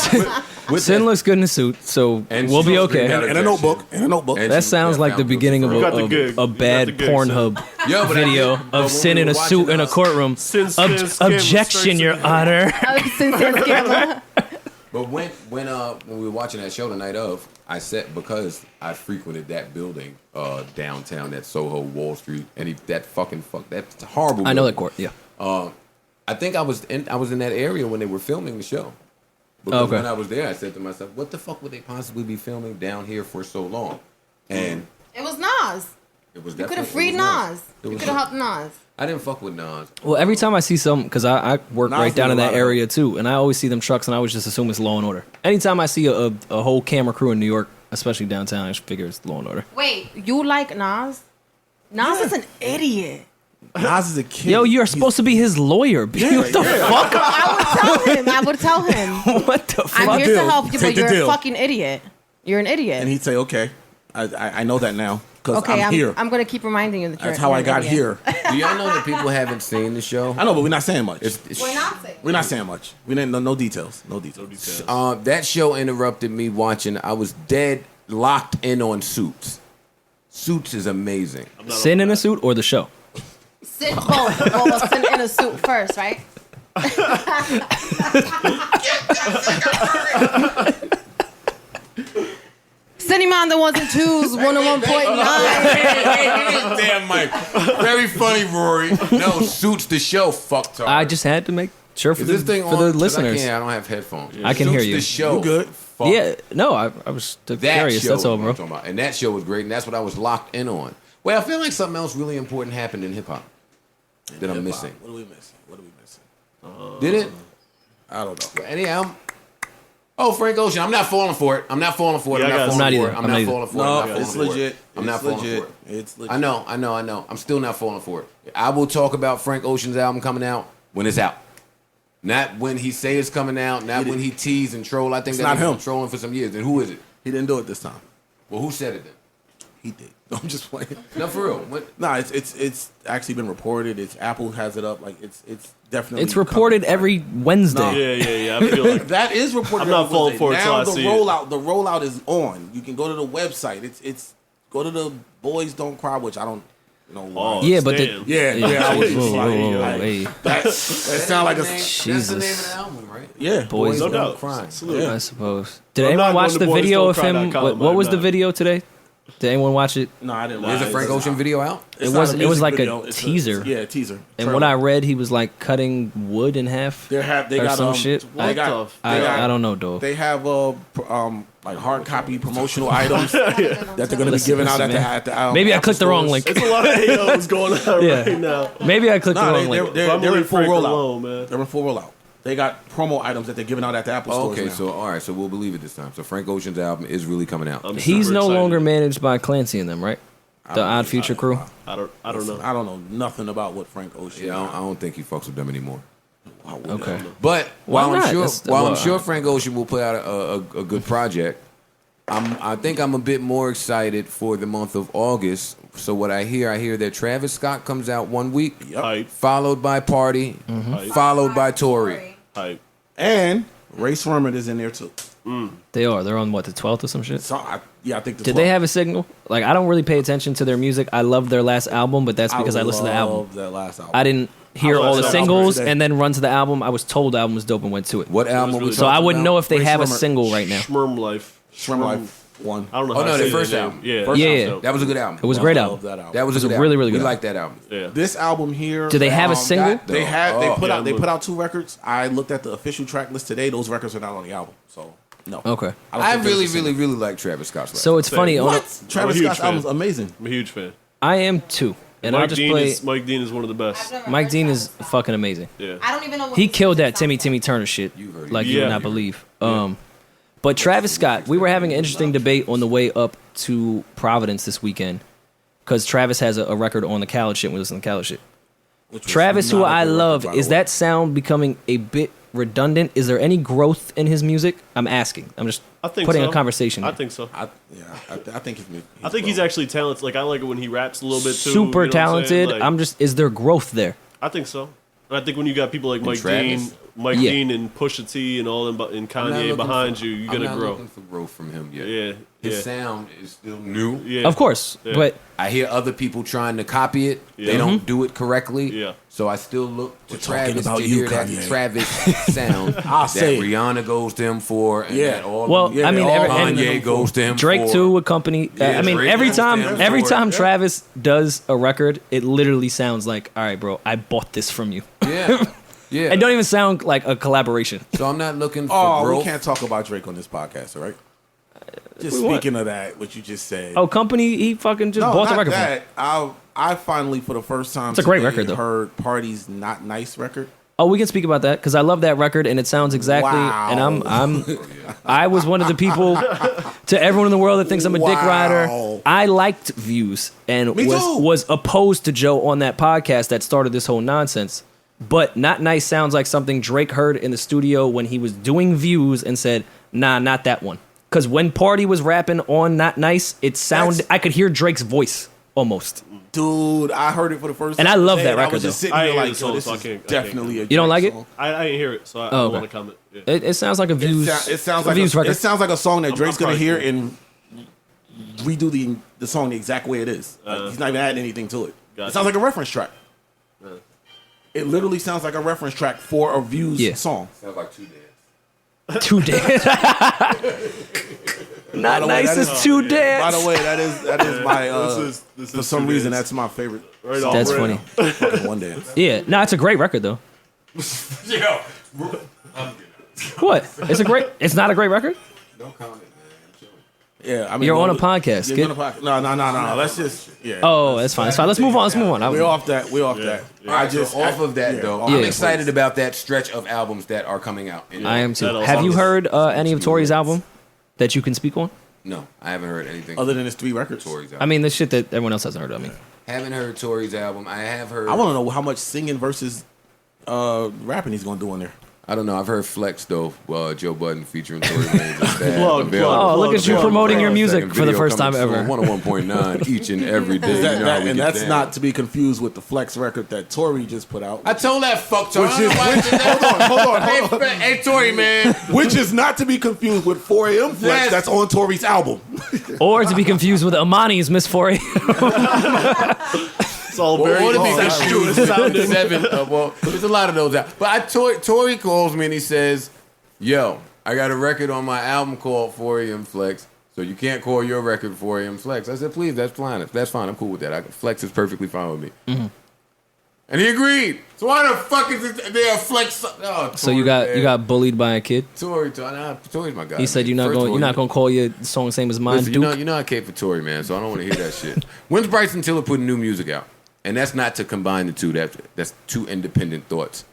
Sin looks good in a suit, so And we'll she be goes okay. green In a notebook. In a notebook. And That she- sounds yeah, like the found beginning of Joseph. got the gig. a You got bad the gig, Pornhub Yo, but I video did- but when of Sin we in were a suit watching, in a courtroom. Sin scam, Objection, Your Honor. Sincere scammer. But when we were watching that show the night of, I said because I frequented that building downtown, that Soho Wall Street, and that's horrible. I know that building. court. Yeah. I think I was in that area when they were filming the show. Because Okay. when I was there, I said to myself, "What the fuck would they possibly be filming down here for so long?" And It was Nas. it was You could have definitely- freed it was Nas. It You was could have helped Nas. I didn't fuck with Nas. Well, every time I see some, because I work Nas right down did in a lot that of area too, and I always see them trucks, and I always just assume it's Law and Order. Anytime I see a whole camera crew in New York, especially downtown, I just figure it's Law and Order. Wait, you like Nas? Nas is an idiot. Nas is a kid. Yo, you're supposed to be his lawyer. B. What the fuck? I would tell him. What the fuck? I'm here deal. to help you, Take but the you're deal. a fucking idiot. You're an idiot. And he'd say, "Okay, I know that now because okay, I'm here. I'm going to keep reminding you that That's you're how I an got idiot. here." Do y'all know that people haven't seen the show? I know, but we're not saying much. We're not saying. We're not saying much. We didn't know no details. No details. That show interrupted me watching. I was dead locked in on Suits. Suits is amazing. Sin in a suit or the show? Sit both. Well, sit in a suit first, right? Sending on the ones and twos, 101.9. Damn, Mike. Very funny, Rory. No, Suits the show. Fuck talk. I just had to make sure for Is the, this thing for on? the 'Cause listeners. I don't have headphones. I can hear Suits you. The show. You good? Fuck. Yeah, no, I was That curious. show That's all, is what bro. I'm talking about. And that show was great, and that's what I was locked in on. Well, I feel like something else really important happened in hip hop that I'm missing. What are we missing? What are we missing? Did it? I don't know. Anyhow, Frank Ocean. I'm not falling for it. I'm not falling for it. Yeah, I'm I not got falling it. for it. I'm I'm not not either. falling for it. No, I'm not it's falling for legit. it. I'm not It's falling legit. for it. It's legit. I know. I'm still not falling for it. I will talk about Frank Ocean's album coming out when it's out. Not when he say it's coming out, not when he tease and troll. I think It's that not nigga's him. been trolling for some years. And who is it? He didn't do it this time. Well, who said it then? He did. I'm just playing. No, for real. What? Nah, it's actually been reported. It's Apple has it up. Like it's definitely. It's reported every Wednesday. Yeah. I feel like That is reported. I'm not falling for it till now I the see rollout. The rollout is on. You can go to the website. It's go to the Boys Don't Cry, which I don't know why. Oh, Yeah, but Stan. Yeah. I was Whoa, just whoa, like, whoa, like, hey. that sound like a That's the name of Jesus. the album, right? yeah. Boys no Don't doubt. Cry. Absolutely. I suppose. Did I'm anyone not watch going the to video of him? boysdon'tcry.com, What was I'm the not. video today? Did anyone watch it? No, I didn't. There's a Frank Ocean video out. It's It not was- a it was music like a video. It's teaser. Yeah, teaser. And what I read, he was like cutting wood in half. they or got some shit. They got, I don't know, dog. They have like hard copy promotional items that they're going to be giving out at the album. Maybe I clicked the wrong link. It's a lot of AOs going on Yeah. right now. Maybe I clicked the No, wrong link. they're in full Frank rollout. alone, man. They're in full rollout. They got promo items that they're giving out at the Apple stores Okay, now. so all right, so we'll believe it this time. So Frank Ocean's album is really coming out. I'm He's super no excited. longer managed by Clancy and them, right? The Odd Future crew. I don't know. I don't know nothing about what Frank Ocean. Yeah, I don't think he fucks with them anymore. Okay. But Why while I'm not? sure, That's- while I'm well, sure Frank Ocean will put out a good project, I think I'm a bit more excited for the month of August. So what I hear that Travis Scott comes out 1 week, Hype. followed by Party, Hype. followed by Tori. Hype. And Ray Sherman is in there too. They are. They're on what, the 12th or some shit? So I think the Did they have a signal? Like, I don't really pay attention to their music. I love their last album, but that's because I listened to the album. That last album. I didn't hear love all the that singles album. and then run to the album. I was told the album was dope and went to it. What album? really we dope. So I talking wouldn't about? know if they Ray have a Sherman. single right now. Shmurm Life. Shrimp Life 1. I don't know. Oh, how no, to their say first that album. name. Yeah. First first album. album. That was a good album. It was a great I love album. that album. That was a It was good a really, album. really We good like that album. Yeah. This album here. Do they have a single? got- They had. They Oh, put yeah, out. They look. put out 2 records. I looked at the official track list today. Those records are not on the album. So no. Okay. don't I think there's really, a single. really, really like Travis Scott's. So it's funny. On What? Travis huge Scott's fan. album's amazing. I'm a huge fan. I am too. And I'll Mike just Dean play. is one of the best. Mike Dean is fucking amazing. Yeah. I don't even know what He killed that Timmy Turner shit You heard it. like you would Yeah. not believe. But Travis Scott, we were having an interesting debate on the way up to Providence this weekend because Travis has a record on the Khaled shit. We listen to Khaled shit. Which was Travis, not who a I good record, love, by the is way. that sound becoming a bit redundant? Is there any growth in his music? I'm asking. I'm just I think putting so. a conversation. I there. think so. I think I think he's actually talented. Like I like it when he raps a little bit too. super you know what I'm talented. saying? I'm Like, just. Is there growth there? I think so. And I think when you got people like Mike Travis? Dean, Mike Yeah. Dean and Pusha T and all them, and I'm not Kanye looking behind for- you, you're I'm gonna not grow. looking for growth from him yet. Yeah, His yeah, sound is still new. yeah. Of course, Yeah. but I hear other people trying to copy it. Yeah. They Mm-hmm. don't do it correctly. Yeah. So I still look to We're talking Travis about to you, hear that Kanye. Travis sound I'll that say it. Rihanna goes to him for. And Yeah. that all Well, of Yeah, I mean, they all and Kanye goes to him Drake for. too would company. Yeah, I mean, Drake every goes time, to him every for it. time Yeah. Travis does a record, it literally sounds like, all right, bro, I bought this from you. Yeah. Yeah. It don't even sound like a collaboration. So I'm not looking for Oh, growth. we can't talk about Drake on this podcast, all right? Just we what? speaking of that, what you just said. Oh, company, he fucking just no, bought the not record from. that. I finally, for the first time, It's a great today, record, though. heard Party's Not Nice record. Oh, we can speak about that because I love that record and it sounds exactly. Wow. And I was one of the people to everyone in the world that thinks I'm a dick Wow. rider. I liked Views and Me too. was opposed to Joe on that podcast that started this whole nonsense. But Not Nice sounds like something Drake heard in the studio when he was doing Views and said, "Nah, not that one." Because when Party was rapping on Not Nice, it sounded. I could hear Drake's voice almost. Dude, I heard it for the first time. And I love today, that I record, was just though. sitting I here ain't hear like, the yo, song, this so I is can't definitely a You don't like Drake it? song. I didn't hear it, so I Oh, don't okay. want to comment. Yeah. It sounds like a Views. It sounds a like Views record. it sounds like a song that Drake's gonna probably hear cool. and redo the song the exact way it is. Like, he's not even adding anything to it. Gotcha. It sounds like a reference track. It literally sounds like a reference track for a Views Yeah. song. Sounds like two days. Too Dance. Not By the way, Nice that is is- Too By Dance. the way, that is my This is for some Two reason Days. that's my favorite. Right song. on, That's right funny. on. Fucking One Dance. Yeah, no, it's a great record though. Yo, What? It's not a great record? don't comment, man. I'm chilling. Yeah, I mean, You're on a podcast, You're Skip. on a podcast. No. Let's just Oh, that's fine. That's fine. Let's move on. We're off that. We're off that. All right, so off of that yeah, though, off I'm that, excited about that stretch of albums that are coming out. I am too. That all Have you sounds- heard any of Tori's album that you can speak on? No, I haven't heard anything. Other than his 3 records. Tori's album. I mean, the shit that everyone else hasn't heard of. I mean, Haven't heard Tori's album. I have heard. I want to know how much singing versus rapping he's gonna do on there. I don't know. I've heard Flex though. Joe Buton featuring Tori Brixx. Plug. Oh, look at you promoting your music Second for the video first time coming ever. soon, 101.9 each and every day. And that's not to be confused with the Flex record that Tori just put out. I told that fuck Tori. Hold on. Hey Tori, man. Which is not to be confused with 4 a.m. Flex Yes. that's on Tori's album. Or to be confused with Amani's Miss 4 It's all very Or to be incestuous confused sounding. with 7. Well, there's a lot of those out. But Tori calls me and he says, "Yo, I got a record on my album called 4 a.m. Flex. So you can't call your record 4 a.m. Flex." I said, "Please, that's fine. That's fine. I'm cool with that. Flex is perfectly fine with me." Mm-hmm. And he agreed. So why the fuck is it there a Flex? Oh, So you got bullied by a kid. Tori's my guy. He said you're not First of all, gonna call your song the same as mine. Listen, Duke. you know I cape for Tori, man. So I don't want to hear that shit. When's Bryson Tiller putting new music out? And that's not to combine the two. That's two independent thoughts.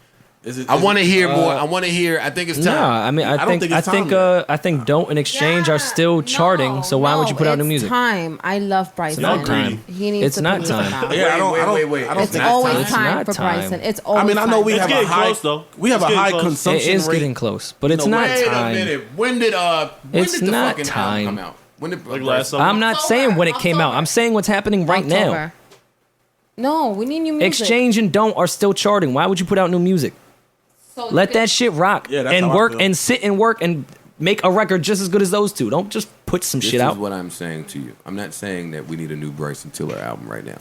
I want to hear more. I want to hear. I think it's time. Nah, I mean, I think Don't and Exchange are still charting. So why would you put out new music? It's time. I love Bryson. It's not time. He needs It's to not put music time. out. Yeah, Wait. It's not always time. It's time not for time. Bryson. It's always I mean, I know we It's have a getting high close, though. We have It's a high getting close. It consumption is rate. getting close, but it's not Wait time. a minute. When did It's the not fucking time. album come out? When did Like last summer. I'm not saying when it came out. I'm saying what's happening right now. October. No, we need new music. Exchange and Don't are still charting. Why would you put out new music? So Let that shit rock Yeah, that's and how I work feel. and sit and work and make a record just as good as those two. Don't just put some This shit is out. what I'm saying to you. I'm not saying that we need a new Bryson Tiller album right now.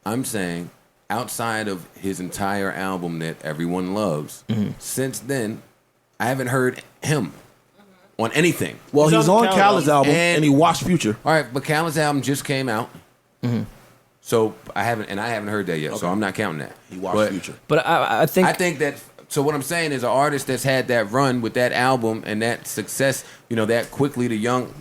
I'm saying outside of his entire album that everyone loves, Mm-hmm. since then, I haven't heard him on anything. Well, He's he's on on Khaled's Khaled's album, And- and he watched Future. All right, but Khaled's album just came out. So I haven't heard that yet. So I'm not counting that. He watched But Future. But I think I think that. So what I'm saying is, an artist that's had that run with that album and that success, that quickly to young,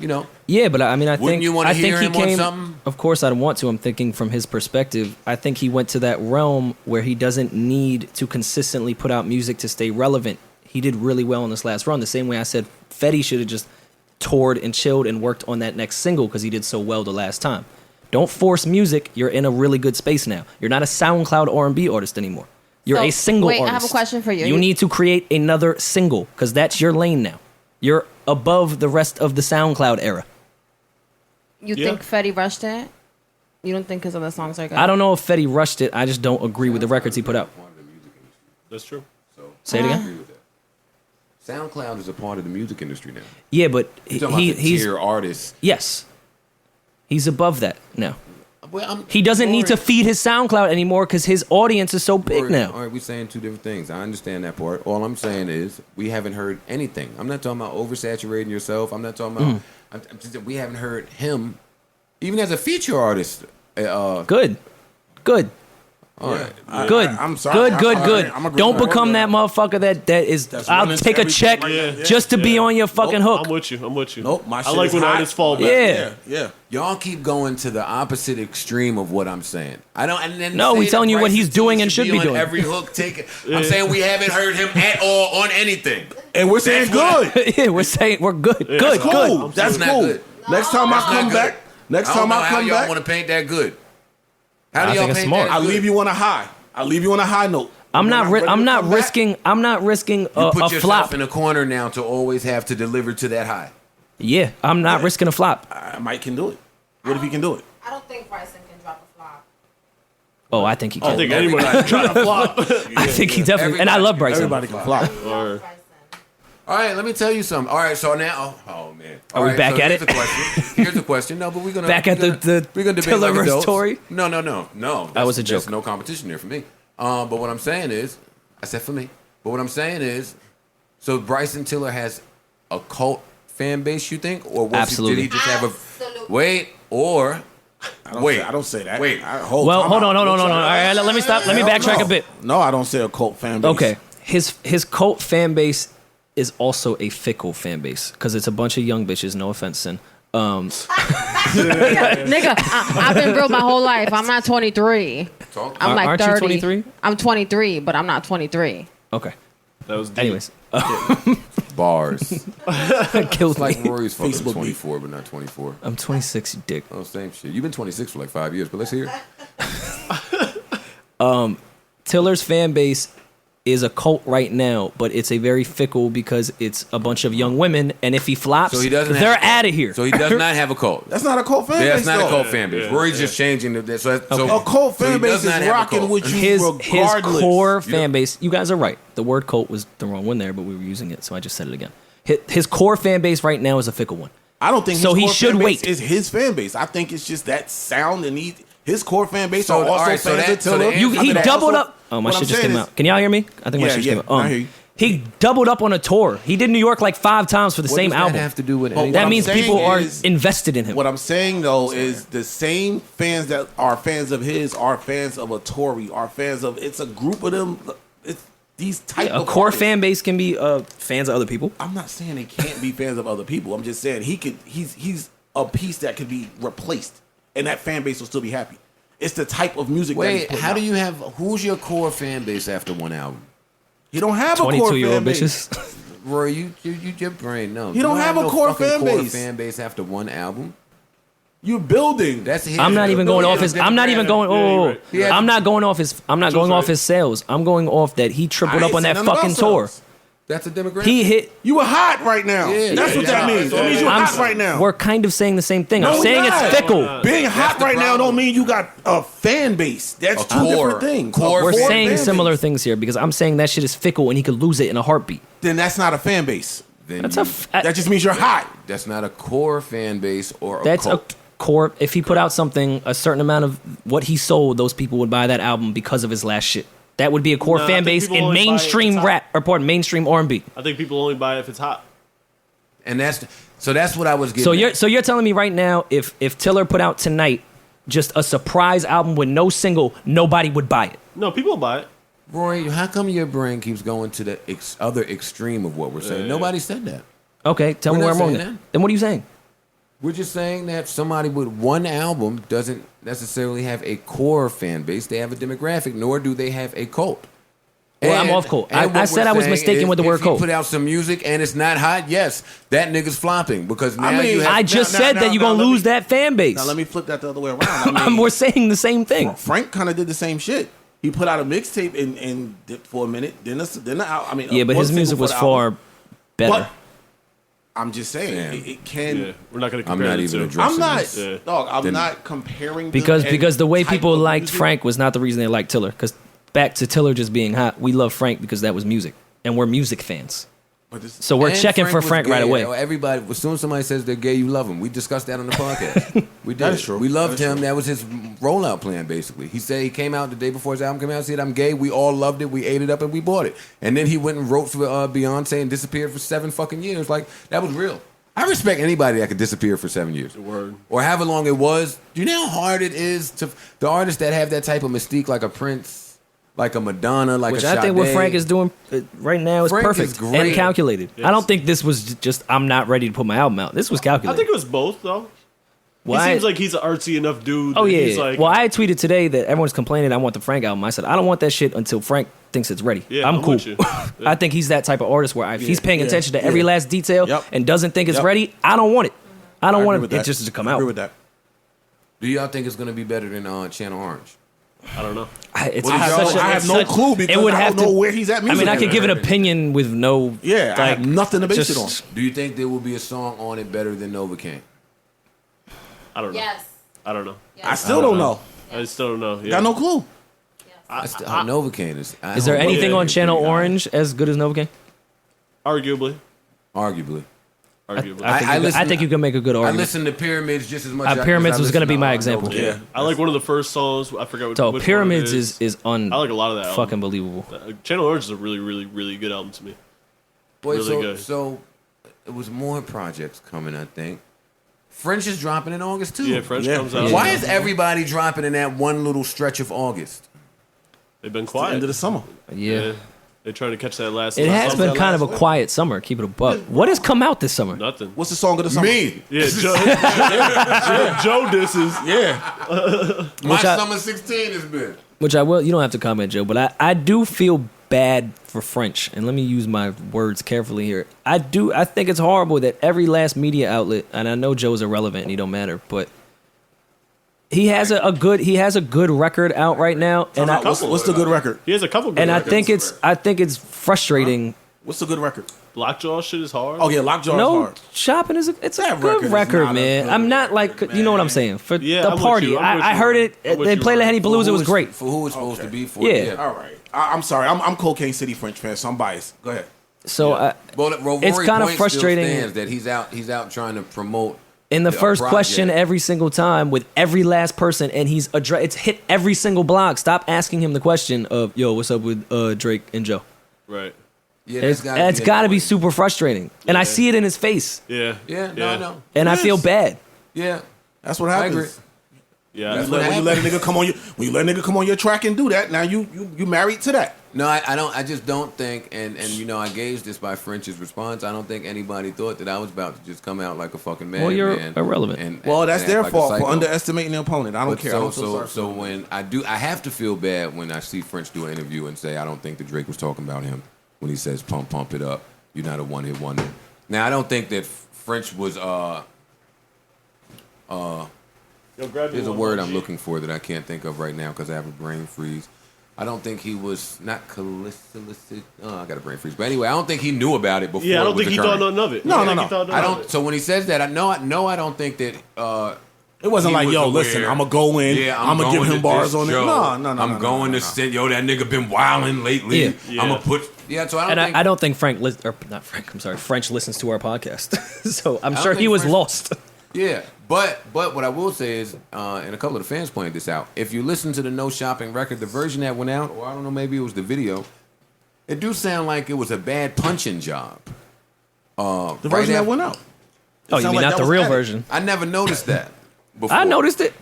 yeah, but I mean, I Wouldn't think you wanna I think hear he him on came. something? Of course, I'd want to. I'm thinking from his perspective. I think he went to that realm where he doesn't need to consistently put out music to stay relevant. He did really well in this last run. The same way I said Fetty should have just toured and chilled and worked on that next single because he did so well the last time. Don't force music. You're in a really good space now. You're not a SoundCloud R&B artist anymore. You're So, a single wait, I artist. have a question for you. You need to create another single because that's your lane now. You're above the rest of the SoundCloud era. You Yeah. think Fetty rushed it? You don't think his other songs are good? I don't know if Fetty rushed it. I just don't agree with the records he put out. That's true. Say it again. agree with that. SoundCloud is a part of the music industry now. Yeah, but You're talking about the he's tier artists. yes, he's above that now. Well, He doesn't need to feed his SoundCloud anymore because his audience is so big now. All right, we're saying two different things. I understand that part. All I'm saying is we haven't heard anything. I'm not talking about oversaturating yourself. I'm not talking about. I'm just, we haven't heard him, even as a feature artist. Good. All right. Good. I'm sorry. Good. I'm agreeing Don't with become you. that motherfucker that is. That's I'll running take a everything check right there. just to be Yeah. on your fucking hook. I'm with you. Nope, my I shit like is when hot. artists fall back. Yeah. Yeah. Y'all keep going to the opposite extreme of what I'm saying. I don't. And then No, say we that telling you what Bryson he's Tiller doing and should be on doing. Every hook, take it. I'm saying we haven't heard him at all on anything. And we're saying That's good. Yeah, we're saying we're good. Good. That's cool. Good. That's That's not cool. good. Next time I That's not come good. back. Next I don't time know I how come y'all back, want to paint that good. How do I y'all think it's paint smart. that I good? leave you on a high. I leave you on a high note. I'm When not. ready to I'm not come back, risking. I'm not risking You a put yourself flop. in a corner now to always have to deliver to that high. Yeah, I'm not risking a flop. Mike can do it. What if he can do it? I don't think Bryson can drop a flop. Oh, I think he I can. don't think anyone can try to flop. I think he definitely. And I love Bryson. Everybody can flop. Or All right, let me tell you something. All right, so now, oh man, Are we back at here's it? The question. Here's the question. No, but we're gonna Back at the we're gonna debate Tiller like versus adults. Tori? No. That was a There's joke. no competition there for me. But what I'm saying is, I said for me. But what I'm saying is, so Bryson Tiller has a cult fan base. You think, or Absolutely. did he just have a Absolutely. wait? Or wait, I don't say that. Wait. Well, hold on. All right, let me stop. Let me backtrack a bit. No, I don't say a cult fan base. Okay, his cult fan base is also a fickle fan base because it's a bunch of young bitches. No offense, Sin. Nigga, I've been real my whole life. I'm not 23. Talk. I'm like Aren't you 30. 23? I'm 23, but I'm not 23. Okay. that was deep. Anyways, Bars. kills Like me. Rory's fucking Facebook 24, but not 24. I'm 26, you dick. Oh, same shit. You've been 26 for like 5 years, but let's hear it. Tiller's fan base is a cult right now, but it's a very fickle because it's a bunch of young women, and if he flops, So he doesn't have they're a cult. out of here. So he does not have a cult. That's not a cult fan That's base. not a though. cult fan base. Rory's just changing the. So A cult so he fan base does is not have a rocking cult. with you his regardless. core fan base. You guys are right. The word cult was the wrong one there, but we were using it, so I just said it again. His core fan base right now is a fickle one. I don't think So his he core should fan base wait. is his fan base. I think it's just that sound, and his core fan base So, are also all right, so fans that- of so the Tiller. answer- He I mean, doubled also- up. Oh, my what shit I'm just saying came is- out. Can y'all hear me? I think my Yeah, shit just yeah, came out. I hear you. He doubled up on a tour. He did New York like 5 times for the What same does that album. have to do with But anything? That I'm means saying people are is- invested in him. What I'm saying though is the same fans that are fans of his are fans of a Tory, are fans of. It's a group of them. It's these type A of core artists. fan base can be fans of other people. I'm not saying they can't be fans of other people. I'm just saying he's a piece that could be replaced, and that fan base will still be happy. It's the type of music. that he's Wait, putting how do out. you have? Who's your core fan base after one album? You don't have a core 22-year-old fan base. bitches. Rory, you your brain no. He don't have a no core fucking fan core base. fan base after one album. You're building. That's his. I'm not even going off his. I'm not even going. Oh, right. Yeah. I'm not going off his. I'm not going right. off his sales. I'm going off that he tripled I up ain't on that saying nothing fucking about tour. sales. That's a demographic. He hit. You were hot right now. Yeah, That's what that means. That means you're I'm, hot right now. We're kind of saying the same thing. No, I'm we're saying not. it's fickle. Being hot the right now problem. don't mean you got a fan base. That's A two core. different things. Core A We're fan saying fan similar base. things here because I'm saying that shit is fickle and he could lose it in a heartbeat. Then that's not a fan base. Then That's you- That just means you're hot. That's not a core fan base or a That's cult. a core. If he put out something, a certain amount of what he sold, those people would buy that album because of his last shit. That would be a core No, I fan think base people in only buy it if mainstream it's hot. rap, or pardon, mainstream R&B. I think people only buy it if it's hot. And that's what I was getting. So you're telling me right now, if Tiller put out tonight just a surprise album with no single, nobody would buy it. No, people will buy it. Rory, how come your brain keeps going to the other extreme of what we're saying? Yeah. Nobody said that. Okay, tell We're me where not I'm wrong. saying Then. that. Then what are you saying? We're just saying that somebody with one album doesn't necessarily have a core fan base. They have a demographic, nor do they have a cult. Well, I'm off cult. and I what said we're I was saying mistaken is with the word if cult. If put out some music and it's not hot, yes, that nigga's flopping because now I mean, you have. I just now- said now- that you're now gonna let me- lose that fan base. Now let me flip that the other way around. I mean, We're saying the same thing. Frank kind of did the same shit. He put out a mixtape and dipped for a minute. Then I mean, Yeah, but one his music single was for the album. far better. But I'm just saying Damn. it can. Yeah, we're not going to I'm compare not the even two. addressing I'm not, this. Yeah. dog. I'm Then- not comparing them because and the way type people of liked music. Frank was not the reason they liked Tiller. Because back to Tiller just being hot, we love Frank because that was music, and we're music fans. But this, So we're And checking for was Frank right gay. away. Everybody, as soon as somebody says they're gay, you love them. We discussed that on the podcast. We did. That is true. We loved That is him. true. That was his rollout plan, basically. He said he came out the day before his album came out, said, I'm gay. We all loved it. We ate it up and we bought it. And then he went and wrote for Beyonce and disappeared for 7 fucking years. Like, that was real. I respect anybody that could disappear for 7 years. Word. Or however long it was. Do you know how hard it is to the artists that have that type of mystique, like a Prince, like a Madonna, like Which a I think what Sade? Frank is doing right now is Frank perfect is great. and calculated. Yes. I don't think this was just I'm not ready to put my album out. This was I calculated. think it was both, though. Well, He I- seems like he's an artsy enough dude. Oh that yeah. He's like, well, I tweeted today that everyone's complaining I want the Frank album. I said I don't want that shit until Frank thinks it's ready. Yeah, I'm I'm cool. with you. I think he's that type of artist where if he's paying yeah, attention to every yeah. last detail Yep. and doesn't think it's Yep. ready, I don't want it. I don't I want agree with it that. just to come I out. agree with that. Do y'all think it's going to be better than Channel Orange? I don't know. It's I have, such no, a- I have it's no such- clue because it would I have don't know to. where he's at I mean, I musically. could give an opinion with no. Yeah, I have nothing to base just- it on. Do you think there will be a song on it better than Novocaine? I don't know. Yes. I don't know. I still don't know. I still don't know. Yeah. Got no clue. Novocaine is. Is there anything yeah, on it's Channel pretty high. Orange as good as Novocaine? Arguably. Arguably. Arguably. I think you can make a good I argument. listen to Pyramids just as much. as Pyramids I was gonna listen be my to, example. Novocaine. yeah. I like one of the first songs. I forgot what. So which Pyramids one it is un I like a lot of that. fucking Album. believable. Channel Orange is a really, really, really good album to me. Boy, Really so, good. so it was more projects coming. I think French is dropping in August too. Yeah, French Yeah. comes out. Why is everybody dropping in that one little stretch of August? They've been The quiet. end of the summer. Yeah. They're trying to catch that last. It has summer. been kind of a quiet summer. Keep it a buck. What has come out this summer? Nothing. What's the song of the summer? Me, Yeah, Joe disses. Yeah. my Which I- summer 16 has been. Which I will. You don't have to comment, Joe, but I do feel bad for French, and let me use my words carefully here. I think it's horrible that every last media outlet, and I know Joe's irrelevant and he don't matter, but He has a good record out right now, and What's the good record? He has a couple good and records. I think it's frustrating. What's the good record? Lockjaw shit is hard. Oh yeah, Lockjaw is No, hard. shopping is a That good record is record, not a man. good I'm not like you know what I'm saying for Yeah, the I'm with party. you. I'm with I you. heard it. I'm with They you, played Ron. Henny Blues. It was great. For who it's supposed to be for. Yeah. All right. I'm sorry. I'm Cocaine City French fan, so I'm biased. Go ahead. So Well, it's Rory kind of Point frustrating. Still stands that he's out trying to promote. in the first project. question every single time with every last person, and it's hit every single blog. Stop asking him the question of yo, what's up with Drake and Joe? Right. Yeah, It's got to be super frustrating, and I see it in his face, Yeah. Yeah, no, I know. and I Yes. feel bad. Yeah, That's what I agree. happens. Yeah. That's When you let a nigga come on your track and do that, now you married to that. No, I don't. I just don't think, and you know, I gauged this by French's response. I don't think anybody thought that I was about to just come out like a fucking man. Well, you're irrelevant. Well, that's and their act like a fault for psycho. underestimating the opponent. I don't But care. I'm so sorry. so when I have to feel bad when I see French do an interview and say I don't think that Drake was talking about him when he says pump it up. You're not a one-hit wonder. Now I don't think that French was there's a word I'm looking for that I can't think of right now because I have a brain freeze. I don't think he was not solicit. Oh, I got a brain freeze. But anyway, I don't think he knew about it before. Yeah, I don't it was think he thought occurring. nothing of it. No. I don't. So when he says that, I don't think that. It wasn't he like, was yo, aware. listen, I'm gonna go in. Yeah, I'm gonna give going him to bars this on it. show. No. I'm going to sit. Yo, that nigga been wilding lately. Yeah. Yeah. I'm gonna put. Yeah, so I don't And think. I don't think French listens to our podcast, so I'm don't sure he think was French- lost. Yeah, but what I will say is, and a couple of the fans pointed this out. If you listen to the No Shopping record, the version that went out, or I don't know, maybe it was the video, it do sound like it was a bad punching job. The version that went out. Oh, you sound mean like not that the was real edited. version? I never noticed that before. I noticed it.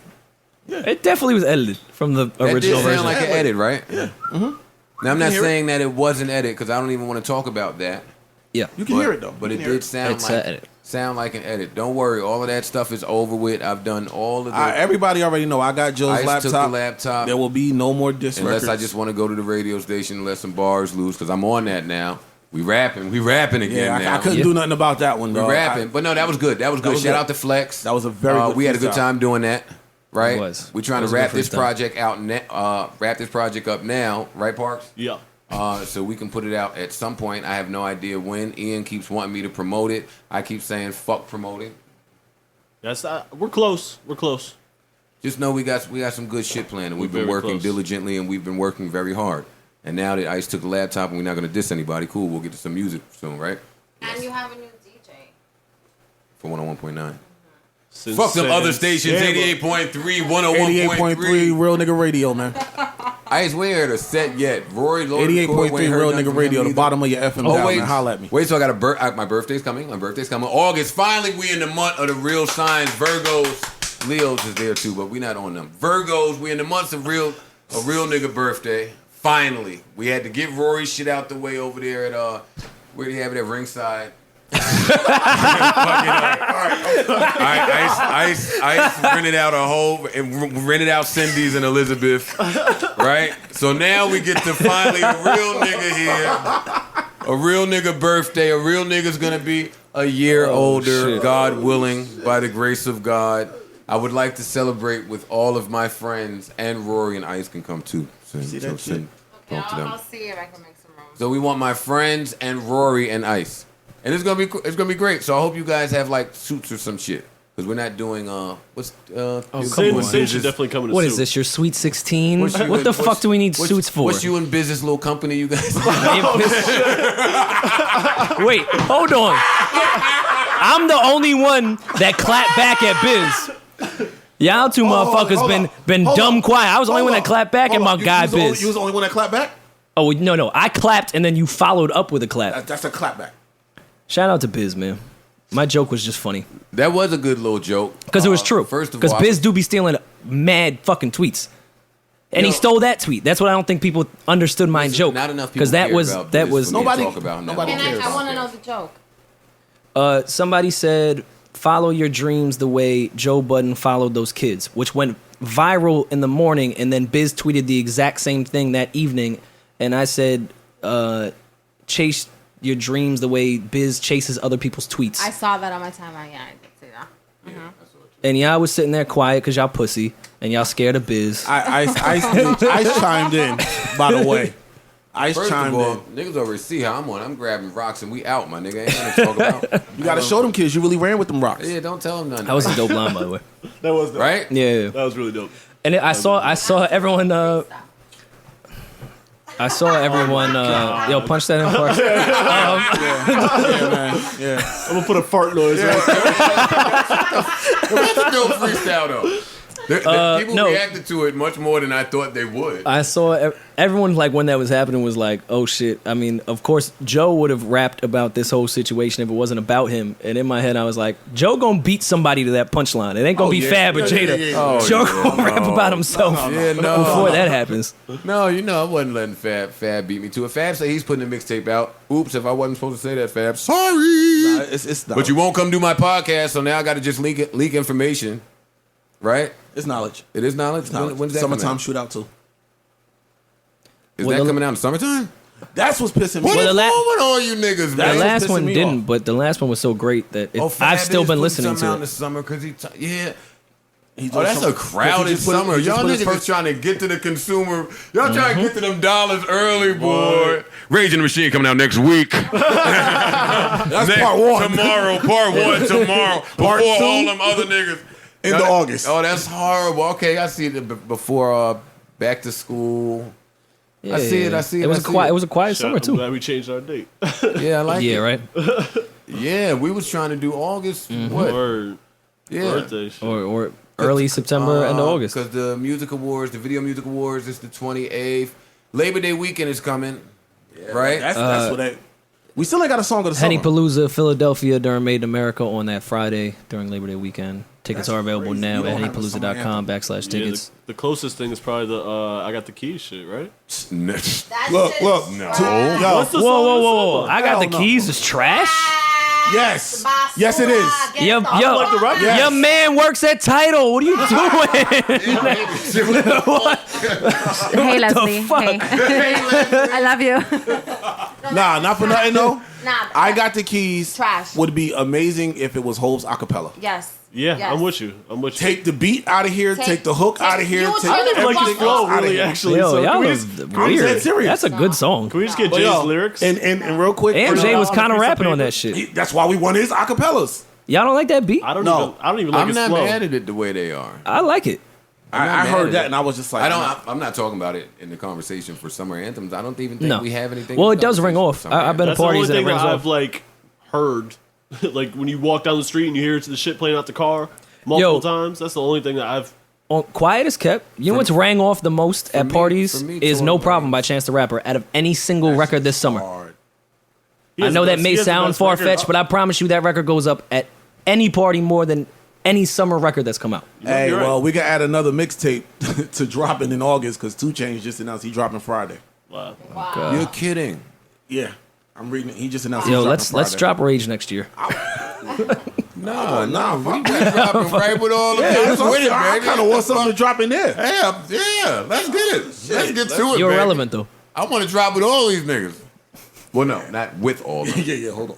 Yeah. It definitely was edited from the That original did sound version. like an edit, right? Yeah. Now I'm not hear it. saying that it wasn't edit because I don't even want to talk about that. Yeah, You can hear it though. But You it can hear did sound It's like an edit. an edit. Don't worry, all of that stuff is over with. I've done all of the. Everybody already know. I got Joe's Ice took the laptop. laptop. There will be no more diss Unless records. I just want to go to the radio station and let some bars loose because I'm on that now. We rapping again Yeah, now. I couldn't do nothing about that one, We though. rapping, but no, that was good. That was good. was Shout good. out to Flex. That was a very good We had a good freestyle. time doing that. Right? It was. We trying It was to a wrap good this freestyle. project out. Wrap this project up now, right, Parks? Yeah. So we can put it out at some point. I have no idea when. Ian keeps wanting me to promote it. I keep saying fuck promoting. That's we're close. We're close. Just know we got some good shit planned, and we've been very working close. diligently, and we've been working very hard. And now that Ice took the laptop, and we're not gonna diss anybody, cool. We'll get to some music soon, right? And you have a new DJ. For 101.9. Fuck them other stations, 88.3, 88.3 101.3. Real Nigga Radio, man. Ice, we ain't at a set yet. Rory, Lord, 88.3 Real Nigga Radio, the bottom of your FM Oh, dial, wait. man. Holla at me. Wait, so I got my birthday's coming. August. Finally, we in the month of the real signs. Virgos, Leos is there too, but we not on them. Virgos, we in the months of a real nigga birthday. Finally, we had to get Rory's shit out the way over there at where do you have it at ringside? Ice rented out rented out Cindy's and Elizabeth, right? So now we get to finally a real nigga here, a real nigga birthday. A real nigga's gonna be a year older, shit. God willing, by the grace of God. I would like to celebrate with all of my friends, and Rory and Ice can come too. So, See that shit? talk to them. I'll see if I can make some room. So we want my friends and Rory and Ice, and it's gonna be great. So I hope you guys have like suits or some shit because we're not doing what's Sin should definitely come in a What suit. is this? Your Sweet 16? What's you What in- the what's- fuck do we need suits for? What's you in business little company you guys? Wait, hold on. I'm the only one that clapped back at Biz. Y'all two motherfuckers hold been Hold dumb on. quiet. I was the only Hold one on. that clapped back at Hold my on. guy you was the only- Biz. You was the only one that clapped back? Oh no, I clapped and then you followed up with a clap. That's a clap back. Shout out to Biz, man. My joke was just funny That was a good little joke because it was true. First of Because all, Biz do be stealing mad fucking tweets, and he Yo. stole that tweet. That's what I don't think people understood my joke. not enough people because that care was about that Biz was for me to Nobody- talk about nobody now. cares. I want to know the joke. Somebody said, follow your dreams the way Joe Buton followed those kids, which went viral in the morning, and then Biz tweeted the exact same thing that evening, and I said, chase your dreams the way Biz chases other people's tweets. I saw that on my timeline. Yeah, I did see that. And y'all was sitting there quiet because y'all pussy. and y'all scared of Biz. Ice chimed in, by the way. Ice First chimed of all, in. niggas already see how I'm on. I'm grabbing rocks and we out, my nigga. Ain't nothing to talk about. You got to show them kids you really ran with them rocks. Yeah, don't tell them nothing. That was a dope line, by the way. That was dope. right. Yeah. That was really dope. And I saw everyone. I saw everyone. Yo, punch that in first. Yeah, man. Yeah. I'm gonna put a fart noise. Right? That's a dope freestyle though. People no. reacted to it much more than I thought they would. I saw everyone like when that was happening was like, oh shit. I mean, of course, Joe would have rapped about this whole situation if it wasn't about him. And in my head, I was like, Joe gonna beat somebody to that punchline. It ain't gonna be Fab or Jada. Joe gonna rap about himself before that happens. No, you know, I wasn't letting Fab beat me to it. Fab say he's putting a mixtape out. Oops, if I wasn't supposed to say that, Fab. Sorry. Nah, it's but you won't come do my podcast, so now I got to just leak information. Right? It's knowledge. It is knowledge? It's knowledge. When's that Summertime coming out? shootout too. Is that coming out in summertime? That's what's pissing me What off. is wrong with all you niggas, man? The last pissing one me didn't, off. but the last one was so great that I've still been listening out to in the it. summer because yeah. He's Oh, that's a crowded summer. Y'all niggas first is trying to get to the consumer. Y'all trying to get to them dollars early, boy. Rage in the Machine coming out next week. That's part one. Tomorrow, part one tomorrow. Part before two? all them other niggas. Into August. Oh, that's horrible. Okay, I see it before back to school. Yeah, I see it. It was quiet. It was a quiet summer I'm too. glad we changed our date. Yeah, I like it. Yeah, right. Yeah, we was trying to do August. What? Word. Yeah. Birthday shit. Or early September and August. Because the music awards, the video music awards, is the 28th. Labor Day weekend is coming. Right? That's what we still ain't got a song of the summer. Henny Palooza, Philadelphia during Made in America on that Friday during Labor Day weekend. Tickets are available crazy. now You at don't have a summer hennypalooza.com/tickets. The closest thing is probably the I got the keys shit, right? Look. No. Yo, What's the Whoa. song? I got the Hell no. keys is trash? yes. Yes, it is. Yo, like the record. Yes. your man works at Tidal. What are you doing? Hey, Leslie. fuck? Hey. I love you. Nah, not for nothing though. Nah. I got the keys. Trash. Would be amazing if it was Hope's acapella. Yes. Yeah, Yes. I'm with you. Take the beat out of here. Take the hook out of here. you Take was really like everything his flow, else out of really, here. actually. Yo, So y'all can we was just, dead weird. serious. That's a good song. can we just get But Jay's yo, lyrics? and real quick, And Jay was on a kind of piece of rapping on paper? that shit. that's why we won his acapellas. Y'all don't like that beat? I don't No. even like I'm his not flow. mad at it the way they are. I like it. I'm not I mad heard at that it. and I was just like, I'm not talking about it in the conversation for summer anthems. I don't even think No. we have anything. Well, in it does ring conversation off. for summer I've been to That's the only parties and it thing rings that I've off. like heard. Like when you walk down the street and you hear the shit playing out the car multiple times. That's the only thing that I've. On Quiet as Kept, you know what's rang off the most at me- parties for me, is Tori No Problem Brixx. by Chance the Rapper out of any single record this summer. hard. He I has know the that best- may he has the sound best far record. fetched, but I promise you that record goes up at any party more than any summer record that's come out. Hey, You're right. well, we can add another mixtape to dropping in August because 2 Chainz just announced he dropping Friday. Wow. You're kidding. Yeah, I'm reading it. He just announced. Yo, he's let's dropping Friday. drop Rage next year. No, we dropping right with all the Yeah, niggas with it, I baby. kind of want something to drop in there. Yeah, let's get it. Let's get to it, You're baby. irrelevant though. I want to drop with all these niggas. Well, no, not with all of them. Yeah, hold on.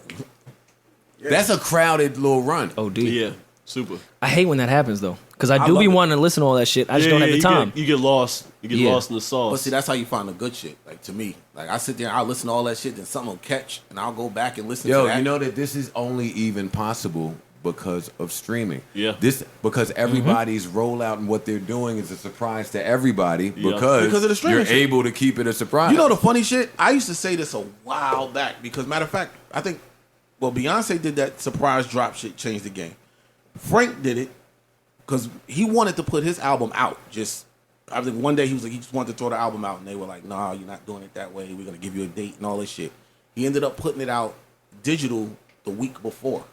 That's a crowded little run. Oh, dude. Yeah. Super. I hate when that happens though, because I do love be it. wanting to listen to all that shit. I just don't have the you time. You get lost. You get Yeah. lost in the sauce. But see, that's how you find the good shit. Like to me, like I sit there, I'll listen to all that shit, then something will catch, and I'll go back and listen to Yo, that. you know that this is only even possible because of streaming. Yeah. Because everybody's rollout and what they're doing is a surprise to everybody Yeah. because of the streaming you're shit. able to keep it a surprise. You know the funny shit? I used to say this a while back because matter of fact, I think Beyonce did that surprise drop shit, changed the game. Frank did it because he wanted to put his album out. I think one day he was like, he just wanted to throw the album out, and they were like, "Nah, you're not doing it that way. We're gonna give you a date and all this shit." He ended up putting it out digital the week before.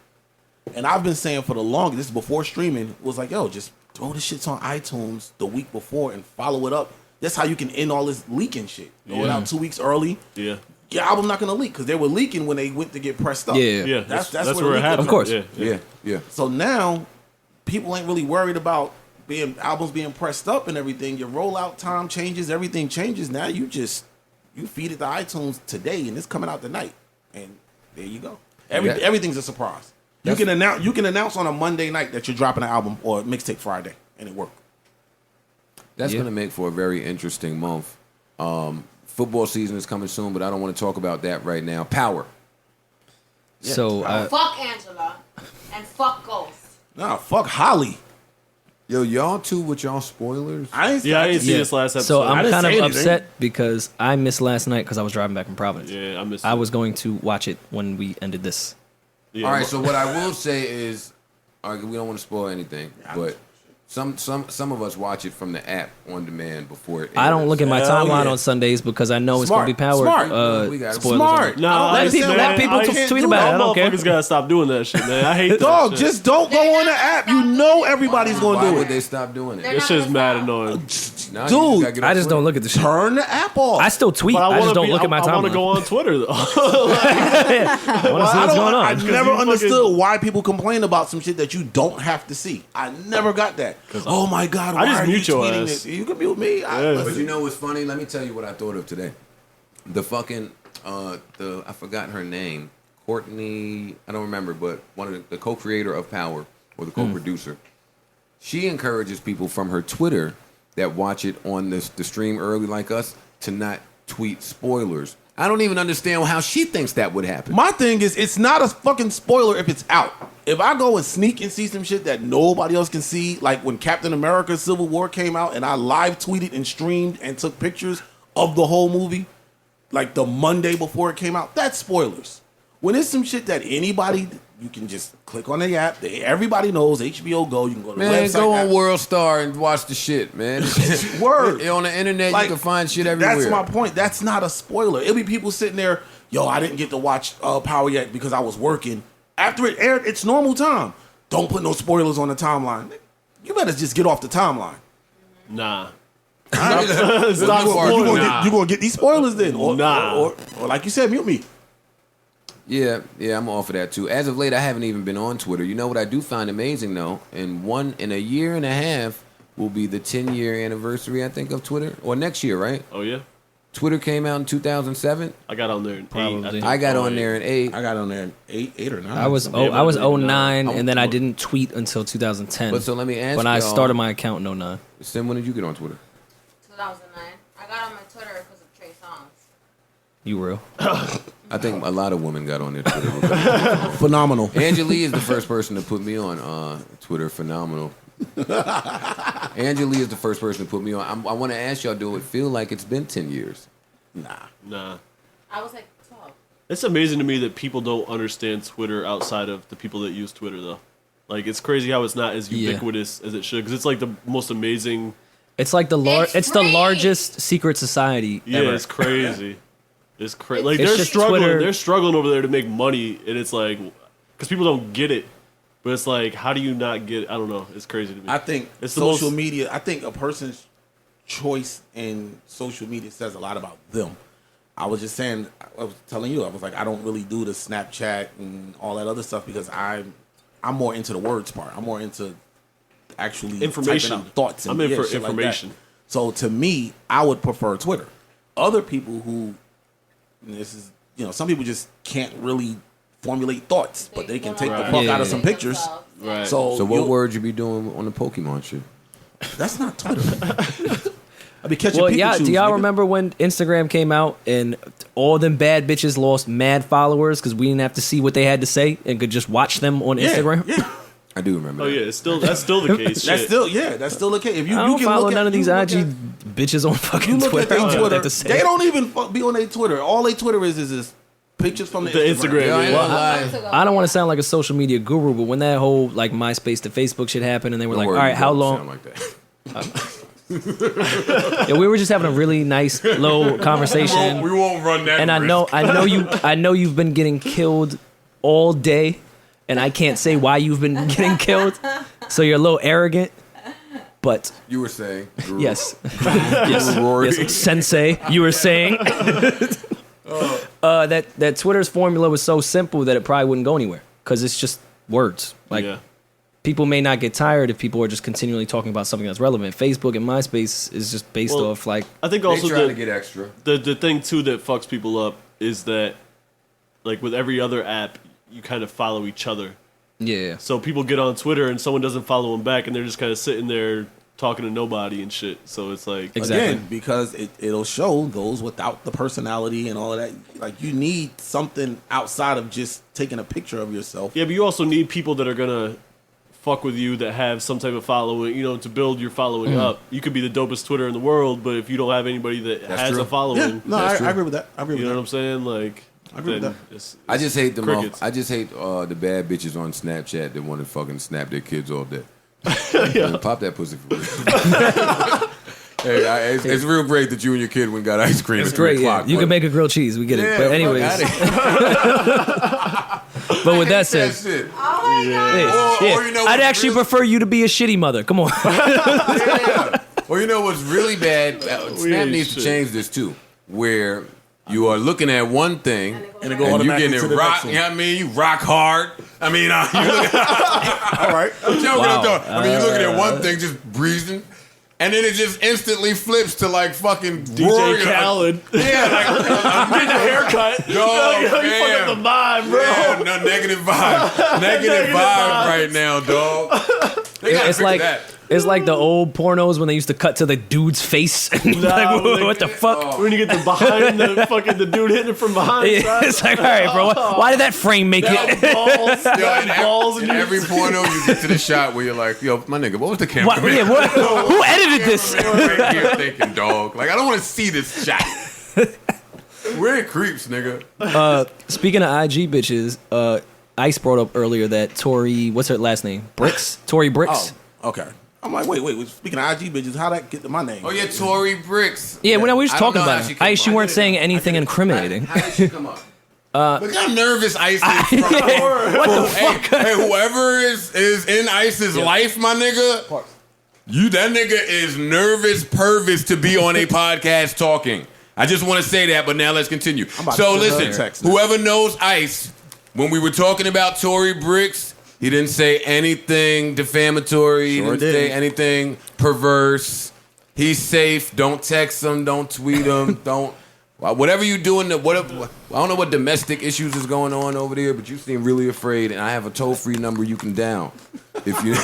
And I've been saying for the longest, this is before streaming, was like, yo, just throw the shits on iTunes the week before and follow it up. That's how you can end all this leaking shit. Throw it out 2 weeks early. yeah. Your album not gonna leak because they were leaking when they went to get pressed up. Yeah. Yeah. That's That's where where the it happened. Of course. Yeah. Yeah. So now people ain't really worried about albums being pressed up and everything. Your rollout time changes, everything changes. Now you feed it to iTunes today and it's coming out tonight. And there you go. Everything's a surprise. You can announce on a Monday night that you're dropping an album or mixtape Friday and it worked. That's going to make for a very interesting month. Football season is coming soon, but I don't want to talk about that right now. Power. Yeah. So fuck Angela and fuck Ghost. Nah, fuck Holly. Yo, y'all two with y'all spoilers? I didn't see this last episode. So I'm kind of anything. upset because I missed last night because I was driving back from Providence. Yeah, I missed I it. was going to watch it when we ended this. Yeah. All right, so what I will say is, all right, we don't want to spoil anything, but some of us watch it from the app on demand before it airs. I don't look at my Hell timeline yeah. on Sundays because I know it's going to be powered. Smart. We got it. Spoilers. Smart. Nah, Let people tweet about it. I don't care. Motherfuckers gotta stop doing that shit, man. I hate that Dog, shit. just don't go on the app. You know everybody's going Why to do would it. they stop doing it? This shit's mad annoying. Nah, you Dude, gotta get I off just Twitter. don't look at the shit. Turn the app off. I still tweet. But I just wanna don't look at my I want to timeline. go on Twitter though. I want to see what's going I on. never you understood why people complain about some shit that you don't have to see. I never got that. Oh my God, why I just are you mute your tweeting ass. this? You can mute me. But you know what's funny? Let me tell you what I thought of today. The fucking I forgot her name. Courtney, I don't remember, but one of the co-creator of Power or the co-producer. She encourages people from her Twitter that watch it on the stream early like us to not tweet spoilers. I don't even understand how she thinks that would happen. My thing is, it's not a fucking spoiler if it's out. If I go and sneak and see some shit that nobody else can see, like when Captain America Civil War came out and I live tweeted and streamed and took pictures of the whole movie, like the Monday before it came out, that's spoilers. When it's some shit that anybody, you can just click on the app. Everybody knows HBO Go. You can go to the Man, website. go on app. World Star and watch the shit, man. Word. On the internet, Like, you can find shit everywhere. That's my point. That's not a spoiler. It'll be people sitting there, yo, I didn't get to watch Power yet because I was working. After it aired, it's normal time. Don't put no spoilers on the timeline. You better just get off the timeline. Nah. Stop You spoiling. gonna get these spoilers then. Or, Nah. or like you said, mute me. Yeah, I'm off of that too. As of late, I haven't even been on Twitter. You know what I do find amazing though? In a year and a half will be the 10-year anniversary, I think, of Twitter. Or next year, right? Oh yeah. Twitter came out in 2007. I got on there in 8. Probably. I got on there in 8. I got on there in eight or 9. I was Yeah, I was but maybe 09 not. and then I didn't tweet until 2010. But so let me ask when I y'all- started my account in 09. Sim, when did you get on Twitter? 2009. I got on my Twitter because of Trey Songz. You real? I think a lot of women got on their Twitter. phenomenal. Angela is the first person to put me on Twitter. Phenomenal. Angela is the first person to put me on. I want to ask y'all, do it feel like it's been 10 years? Nah. I was like 12. It's amazing to me that people don't understand Twitter outside of the people that use Twitter, though. Like, it's crazy how it's not as Yeah. ubiquitous as it should, because it's like the most amazing. It's like the It's it's the free. largest secret society Yeah, ever. it's crazy. It's crazy. Like It's they're just struggling. Twitter. They're struggling over there to make money, and it's like, because people don't get it. But it's like, how do you not get it? I don't know. It's crazy to me. I think It's the social most- media. I think a person's choice in social media says a lot about them. I was just saying. I was telling you. I was like, I don't really do the Snapchat and all that other stuff because I'm more into the words part. I'm more into actually Information. typing out thoughts. And I'm in for shit like that. information. So to me, I would prefer Twitter. Other people who, and this is, some people just can't really formulate thoughts, but they can take the Right. fuck Yeah, out of yeah, some yeah. pictures. Right. So what words you be doing on the Pokemon shit? That's not Twitter. I be catching Well, Pikachu's, yeah. Do y'all nigga. remember when Instagram came out and all them bad bitches lost mad followers because we didn't have to see what they had to say and could just watch them on Instagram? Yeah. I do remember. Oh that. yeah, that's still the case. That's Shit. that's still the case. If you, I you don't can follow look at, none of you these look IG at- bitches on You fucking look Twitter. at their I don't know what Twitter. to say. They don't even be on their Twitter. All their Twitter is pictures from the Instagram. Yo, I ain't Yeah. gonna lie. I don't want to sound like a social media guru, but when that whole like MySpace to Facebook shit happened, and they were Don't like, worry, "All right, you how don't long?" sound like that. Yeah, we were just having a really nice little conversation, We won't run that. and I know you've been getting killed all day, and I can't say why you've been getting killed, so you're a little arrogant. But You were saying. yes, yes, Rory. yes, Sensei, you were saying that Twitter's formula was so simple that it probably wouldn't go anywhere because it's just words. Like Yeah. people may not get tired if people are just continually talking about something that's relevant. Facebook and MySpace is just based Well, off like I think They also trying to get extra. the thing too that fucks people up is that, like with every other app, you kind of follow each other. yeah. So people get on Twitter and someone doesn't follow them back, and they're just kind of sitting there talking to nobody and shit. So it's like Exactly. Again, because it'll show those without the personality and all of that. Like, you need something outside of just taking a picture of yourself. Yeah, but you also need people that are gonna fuck with you that have some type of following, you know, to build your following up. You could be the dopest Twitter in the world, but if you don't have anybody that has true. a following, Yeah, no, I agree with that. I agree you with know that. what I'm saying? Like, I agree with then that. it's I just hate them. crickets. I just hate the bad bitches on Snapchat that want to fucking snap their kids all day. Pop that pussy for me. Hey, it's real great that you and your kid went and got ice cream. It's at 3 great. Yeah. o'clock, You but- can make a grilled cheese. We get it. Yeah, But fuck anyways, outta here. but with that That said, shit. yeah, Or you know I'd what's actually really- prefer you to be a shitty mother. Come on. Yeah. Or you know what's really bad? Snap ain't needs to shit. change this too, where you are looking at one thing And it go and you automatically getting to it the rock. next one. You know what I mean? You rock hard. I mean, you look at, All right. I'm joking. Wow. I mean, you're looking at one thing just breezing, and then it just instantly flips to like fucking DJ Khaled. Yeah, like Get the haircut. Dog, you fuck up fam. the vibe, bro. yeah, no negative vibe, negative vibe right now, dog. They gotta It's fix like that. it's like the old pornos when they used to cut to the dude's face. And like, when they what the get- fuck? When you get the behind the dude hitting it from behind. Yeah, it's like, all right, bro. Why did that frame make it? balls, Yo, in, balls, in every porno, you get to the shot where you're like, "Yo, my nigga, what was the camera? What, yeah, what, who edited this? Right here thinking, dog. Like, I don't want to see this shot. We're creeps, nigga. Speaking of IG bitches, Ice brought up earlier that Tori, what's her last name? Brixx? Tori Brixx? Oh, okay. I'm like, wait. Speaking of IG bitches, how that get to my name? Oh yeah, Tori Brixx. Yeah, when we were just I don't talking know about how it. came Ice, you up. weren't saying anything incriminating. How did she come up? Look how nervous Ice is. What the fuck? Hey, whoever is in Ice's life, my nigga, that nigga is nervous pervis to be on a podcast talking. I just want to say that, but now let's continue. about So to send her a listen, text now. whoever knows Ice, when we were talking about Tori Brixx, he didn't say anything defamatory. Sure he didn't say didn't. anything perverse. He's safe. Don't text him. Don't tweet him. Don't. Whatever you doing, I don't know what domestic issues is going on over there, but you seem really afraid, and I have a toll-free number you can down. If you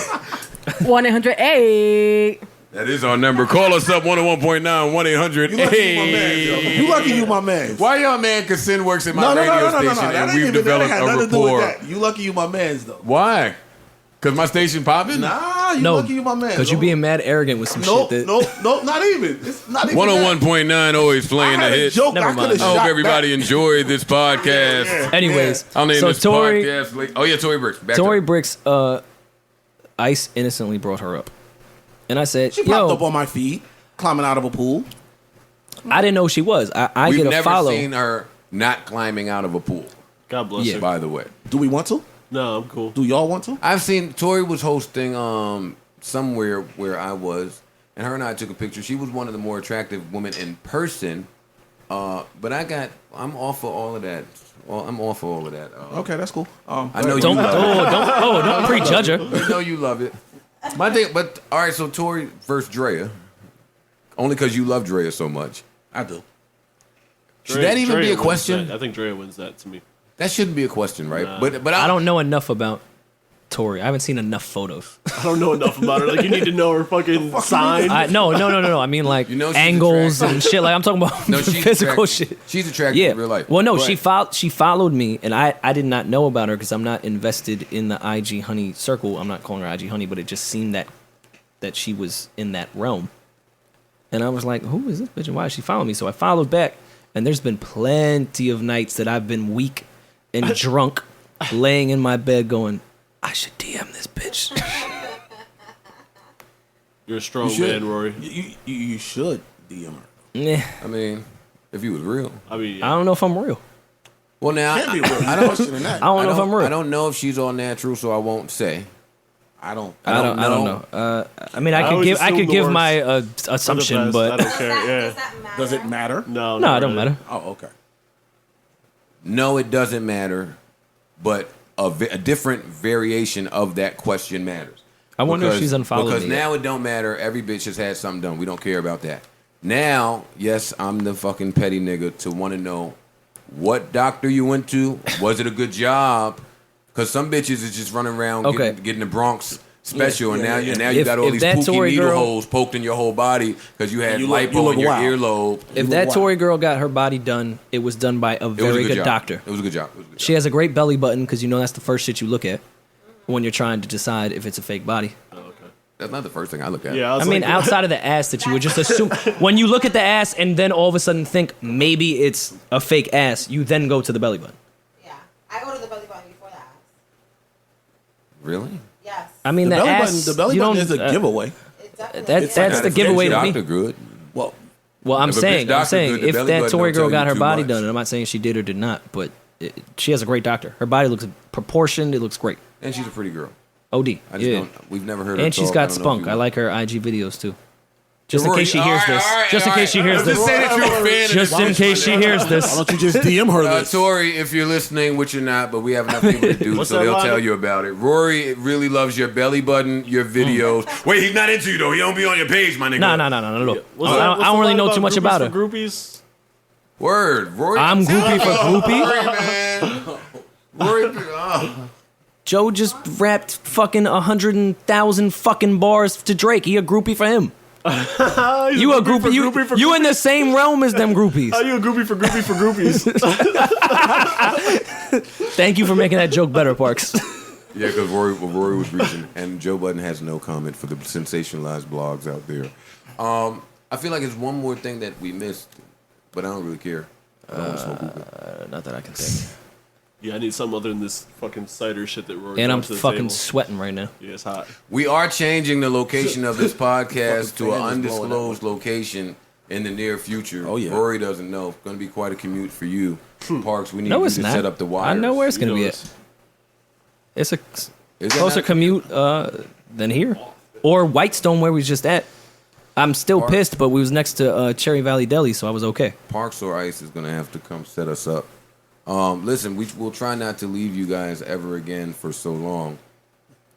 1-800-8. That is our number. Call us up 101.9 1-800. You lucky you my man. Yo. You lucky you my man. Why y'all man? Because Sin works at my No. radio station, That and ain't we've even- developed that ain't a got nothing to do with rapport. that. You lucky you my man's though. Why? Because my station popping? Nah, you No, lucky you my man. because you being mad arrogant with some Nope, shit that... nope, not even. It's not even. 101.9 always that. I playing the had a hits. joke. Never I could have mind. I hope shot everybody back. enjoyed this podcast. Yeah. Anyways, I'll name so this Tori podcast. Oh yeah, Tori Brixx. Back Tori to- Brixx, Ice innocently brought her up. And I said, She popped yo, up on my feed, climbing out of a pool. I didn't know who she was. I We've get a never follow. seen her not climbing out of a pool. God bless Yeah. her. By the way, Do we want to? No, I'm cool. Do y'all want to? I've seen Tori was hosting somewhere where I was, and her and I took a picture. She was one of the more attractive women in person, but I'm off for all of that. Well, I'm off for all of that. Okay, that's cool. I know Don't you love it. don't prejudge her. I know you love it. My thing, but all right. So Tori versus Drea, only because you love Drea so much. I do. Should that even be a wins question? that. I think Drea wins that to me. That shouldn't be a question, right? Nah. But I don't know enough about Tori. I haven't seen enough photos. I don't know enough about her. Like, you need to know her fucking sign. No. I mean, like, You know she's angles attractive. and shit. Like, I'm talking about No, she's physical attractive. shit. She's attractive Yeah. in real life. Well, no, But- she followed me, and I did not know about her because I'm not invested in the IG Honey circle. I'm not calling her IG Honey, but it just seemed that she was in that realm. And I was like, who is this bitch and why is she following me? So I followed back, and there's been plenty of nights that I've been weak and drunk, laying in my bed going, I should DM this bitch. You're a strong You should. man, Rory. You should DM her. Nah, I mean, if he was real. I mean, I don't know if I'm real. Well, now Can't be real. I don't question that. I don't know if I'm real. I don't know if she's all natural, so I won't say. I don't. I don't know. I mean, I always could assume the give worst. my for the assumption, best. I but don't care. Yeah. Does it matter? No, no, not it don't really. matter. Oh, okay. No, it doesn't matter, but a different variation of that question matters. I wonder if she's unfollowed Because me yet. now it don't matter. Every bitch has had something done. We don't care about that. Now, yes, I'm the fucking petty nigga to want to know what doctor you went to. Was it a good job? Because some bitches is just running around Okay. getting the Bronx special, and now you got all these that pookie Tory needle girl- holes poked in your whole body because you had You look lipo in your wild. earlobe. If that Tory girl got her body done, it was done by a It was very a good job. doctor. It was a good job. She has a great belly button because that's the first shit you look at when you're trying to decide if it's a fake body. That's not the first thing I look at. Yeah, I mean, outside of the ass that you would just assume. When you look at the ass and then all of a sudden think maybe it's a fake ass, you then go to the belly button. Yeah. I go to the belly button before the ass. Really? Yes. I mean, The the, belly ass. button, the belly you button don't, is a giveaway. It definitely that's is. the giveaway to Doctor me. good. Well, Well, I'm If a bitch saying doctor good, the if belly that button Tory don't girl tell got you her too body much. done, and I'm not saying she did or did not, but she has a great doctor. Her body looks proportioned. It looks great. And she's a pretty girl. OD. I just Yeah. don't. We've never heard her. And she's talk. got I don't know if spunk. you I know. like her IG videos too. Just in Rory, case she hears all right, this. all right, Just in all case she right. hears this. Just say that you're a fan of Just this in shit. case she hears why this. don't you just DM her this? Tori, if you're listening, which you're not, but we have enough people to do, What's so that they'll line? tell you about it. Rory really loves your belly button, your videos. Wait, he's not into you though. He don't be on your page, my nigga. No. Look, I don't really know too much about her. Groupies? Word, Rory. I'm groupie for groupie. Rory, man. Rory, Joe just rapped fucking 100,000 fucking bars to Drake. He a groupie for him. You a groupie. You in the same realm as them groupies. How you a groupie for groupies? Thank you for making that joke better, Parks. Yeah, because Rory was reaching, and Joe Buton has no comment for the sensationalized blogs out there. I feel like it's one more thing that we missed, but I don't really care. I don't want to smoke hookah. Not that I can think. Yeah, I need something other than this fucking cider shit that Rory And I'm brought to the fucking table. sweating right now. Yeah, it's hot. We are changing the location of this podcast to an fan is blowing undisclosed location in the near future. Oh, yeah. Rory doesn't know. It's going to be quite a commute for you. Parks, we need No, you it's to not. set up the wires. I know where it's You gonna know be this. at. It's a Is that closer not- commute than here, or Whitestone where we was just at. I'm still pissed, but we was next to Cherry Valley Deli, so I was okay. Parks or Ice is going to have to come set us up. Listen, we'll try not to leave you guys ever again for so long.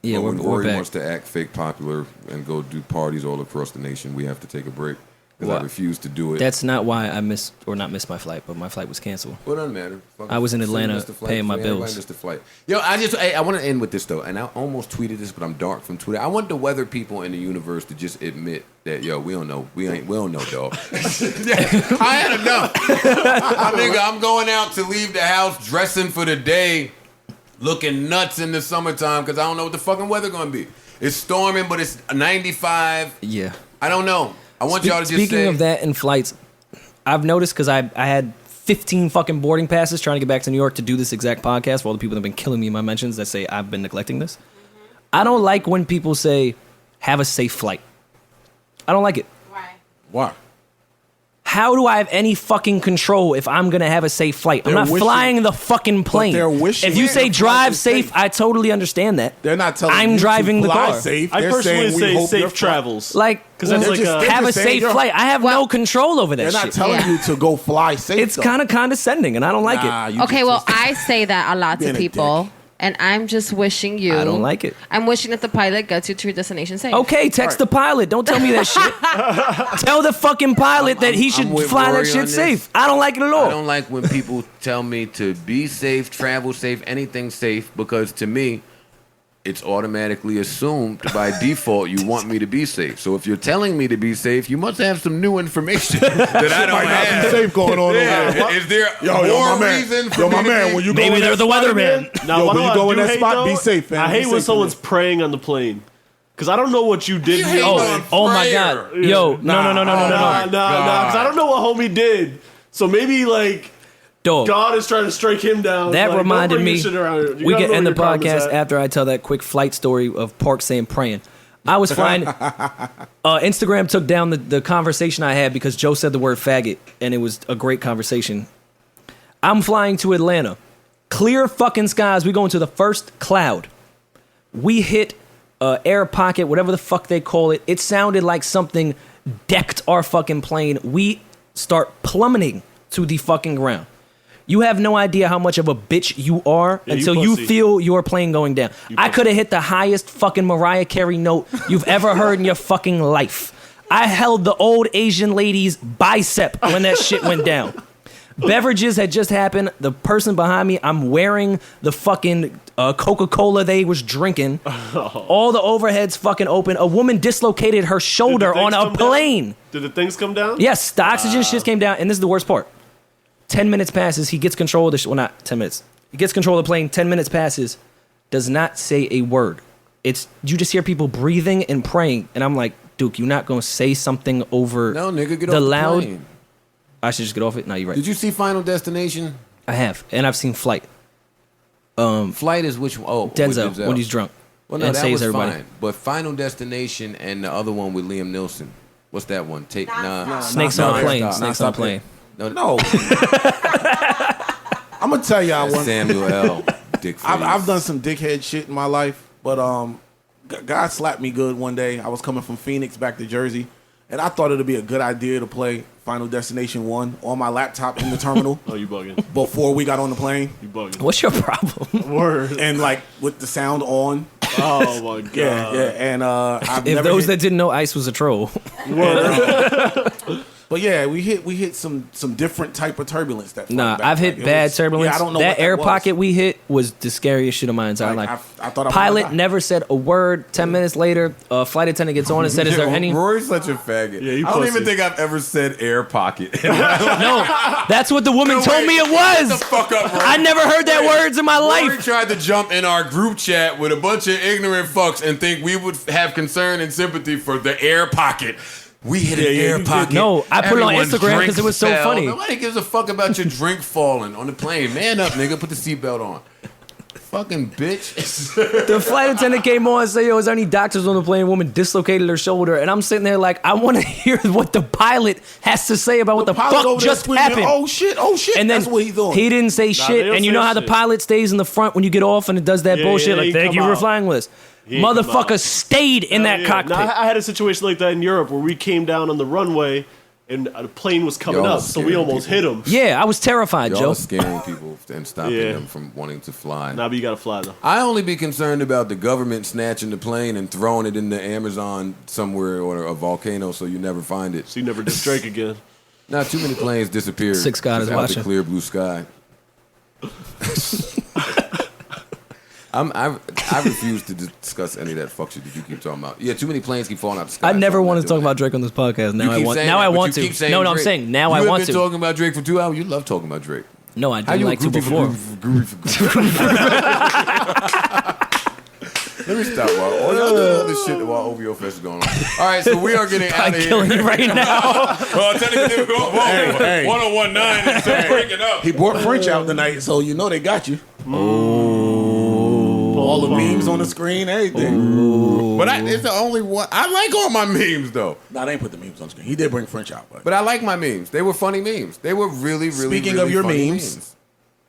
Yeah, But when we're Rory back. wants to act fake popular and go do parties all across the nation, we have to take a break. Because I Well, refuse to do it. That's not why I missed my flight, but my flight was canceled. Well, it doesn't matter. Fuck I was in it. Atlanta Missed the flight. paying my Everybody bills. missed the flight. Yo, I want to end with this though, and I almost tweeted this, but I'm dark from Twitter. I want the weather people in the universe to just admit that we don't know, we don't know, dog. I had enough. Nigga, I'm going out to leave the house dressing for the day, looking nuts in the summertime because I don't know what the fucking weather gonna be. It's storming, but it's 95. Yeah. I don't know. I want y'all to just Speaking say. of that and flights, I've noticed because I had 15 fucking boarding passes trying to get back to New York to do this exact podcast for all the people that have been killing me in my mentions that say I've been neglecting this. I don't like when people say, have a safe flight. I don't like it. Why? Why? How do I have any fucking control if I'm going to have a safe flight? I'm They're not wishing- flying the fucking plane. they're wishing If you the say flight drive is safe, safe. I totally understand that. They're not telling I'm you driving to the fly car. safe. I They're personally saying we say hope safe you're fly- travels. Like, 'Cause that's They're like just- they're have a saying safe you're- flight. I have no control over that They're shit. not telling Yeah. you to go fly safe. It's kind of condescending, and I don't like Nah, it. you Okay, just well, twisted. I say that a lot Being to a people, dick. and I'm just wishing you. I don't like it. I'm wishing that the pilot gets you to your destination safe. Okay, text the pilot. Don't tell me that shit. Tell the fucking pilot that he should I'm with fly Rory that on shit this. safe. I don't like it at all. I don't like when people tell me to be safe, travel safe, anything safe, because to me, it's automatically assumed by default you want me to be safe. So if you're telling me to be safe, you must have some new information that I don't Might not have. be safe going on over Yeah. there. Is there Yo, more my man. reason for Yo, me my to man, be- when you go Maybe in they're that the spot, weatherman. Now, Yo, what when do you I go in do that hate, spot, though? be safe, fam. I Be hate when safe someone's with praying on the plane. Because I don't know what you did. You to hate me. on Oh my prayer. god. Yo, no. Nah, because I don't know what homie did. So maybe, like, Dog. God is trying to strike him down. That Like, reminded don't bring me. your shit around here. You We gotta can know end the where your karma's podcast at. after I tell that quick flight story of Park saying praying. I was flying. Instagram took down the conversation I had because Joe said the word faggot, and it was a great conversation. I'm flying to Atlanta. Clear fucking skies. We go into the first cloud. We hit air pocket, whatever the fuck they call it. It sounded like something decked our fucking plane. We start plummeting to the fucking ground. You have no idea how much of a bitch you are Yeah, you until you pussy. feel your plane going down. I could have hit the highest fucking Mariah Carey note you've ever heard in your fucking life. I held the old Asian lady's bicep when that shit went down. Beverages had just happened. The person behind me, I'm wearing the fucking Coca-Cola they was drinking. All the overheads fucking open. A woman dislocated her shoulder on a plane. Did the things come down? Yes, the oxygen shit came down, and this is the worst part. 10 minutes passes, he gets control of the well, not 10 minutes. He gets control of the plane, 10 minutes passes, does not say a word. It's you just hear people breathing and praying, and I'm like, Duke, you're not gonna say something over No, nigga, get the off loud. the plane. I should just get off it. No, you're right. Did you see Final Destination? I have, and I've seen Flight. Flight is which one? Oh, with Denzel when he's drunk Well, no, and that saves was everybody. fine. But Final Destination and the other one with Liam Neeson. What's that one? Take Snakes Nah, on a plane. stop. Snakes Nah, on a stop plane. No. I'm gonna tell y'all one. Samuel L. Dick I've done some dickhead shit in my life, but God slapped me good one day. I was coming from Phoenix back to Jersey, and I thought it'd be a good idea to play Final Destination 1 on my laptop in the terminal Oh, you bugging. before we got on the plane, You bugging. What's your problem? Word. and like with the sound on. Oh, my God. Yeah. And I've If never those hit, that didn't know Ice was a troll, but yeah, we hit some different type of turbulence. That nah, flight back. I've hit Like, it bad was- turbulence. Yeah, I don't know that what air was. pocket we hit was the scariest shit of my entire Like, life. I thought I was Pilot gonna die. never said a word. 10 minutes later, flight attendant gets on and said, "Is there any?" Rory's such a faggot. Yeah, you I don't pussy. even think I've ever said air pocket. No, that's what the woman told me it Shut the was. fuck up, Rory. I never heard that words in my Rory life. tried to jump in our group chat with a bunch of ignorant fucks and think we would have concern and sympathy for the air pocket. We hit an air you did. pocket. No, I put it on Everyone's Instagram 'cause drink it was so fell. funny. Nobody gives a fuck about your drink falling on the plane. Man up, nigga. Put the seatbelt on. Fucking bitch. The flight attendant came on and said, "Yo, is there any doctors on the plane?" Woman dislocated her shoulder, and I'm sitting there like, I want to hear what the pilot has to say about what the Pilot fuck over there just screaming, happened. Oh shit! And then that's what he's doing. he didn't say they shit. don't And you say know how the shit. pilot stays in the front when you get off and it does that Yeah, bullshit? yeah, Like, he thank come you for out. flying with us. He ain't come Motherfucker out. stayed in that Yeah. cockpit. No, I had a situation like that in Europe where we came down on the runway and the plane was coming Y'all up, so we scaring almost people. hit him. Yeah, I was terrified, Y'all Joe. are scaring people and stopping Yeah. them from wanting to fly. Nah, but you gotta fly though. I only be concerned about the government snatching the plane and throwing it in the Amazon somewhere or a volcano so you never find it. So you never diss Drake again. Not too many planes disappeared. Six God just is out watching. the clear blue sky. I refuse to discuss any of that fuck shit that you keep talking about. Yeah, too many planes keep falling out the sky. I never so I'm want not to talk doing about that. Drake on this podcast. Now You I keep want. saying Now that, I but want you to. keep saying No, I'm Drake. saying now You I have want been to. talking about Drake for 2 hours. You love talking about Drake. No, I How didn't you like to a before. Let me stop while all y'all doing all this shit while OVO Fest is going on. All right, so we are getting out I'm of here. killing it right now. Well, technically, Hey. 1019 is breaking up. He brought French out tonight, so you know they got you. All the memes on the screen, everything. But it's the only one. I like all my memes, though. Nah, they ain't put the memes on the screen. He did bring French out, but But I like my memes. They were funny memes. They were really, really, Speaking really of your funny memes.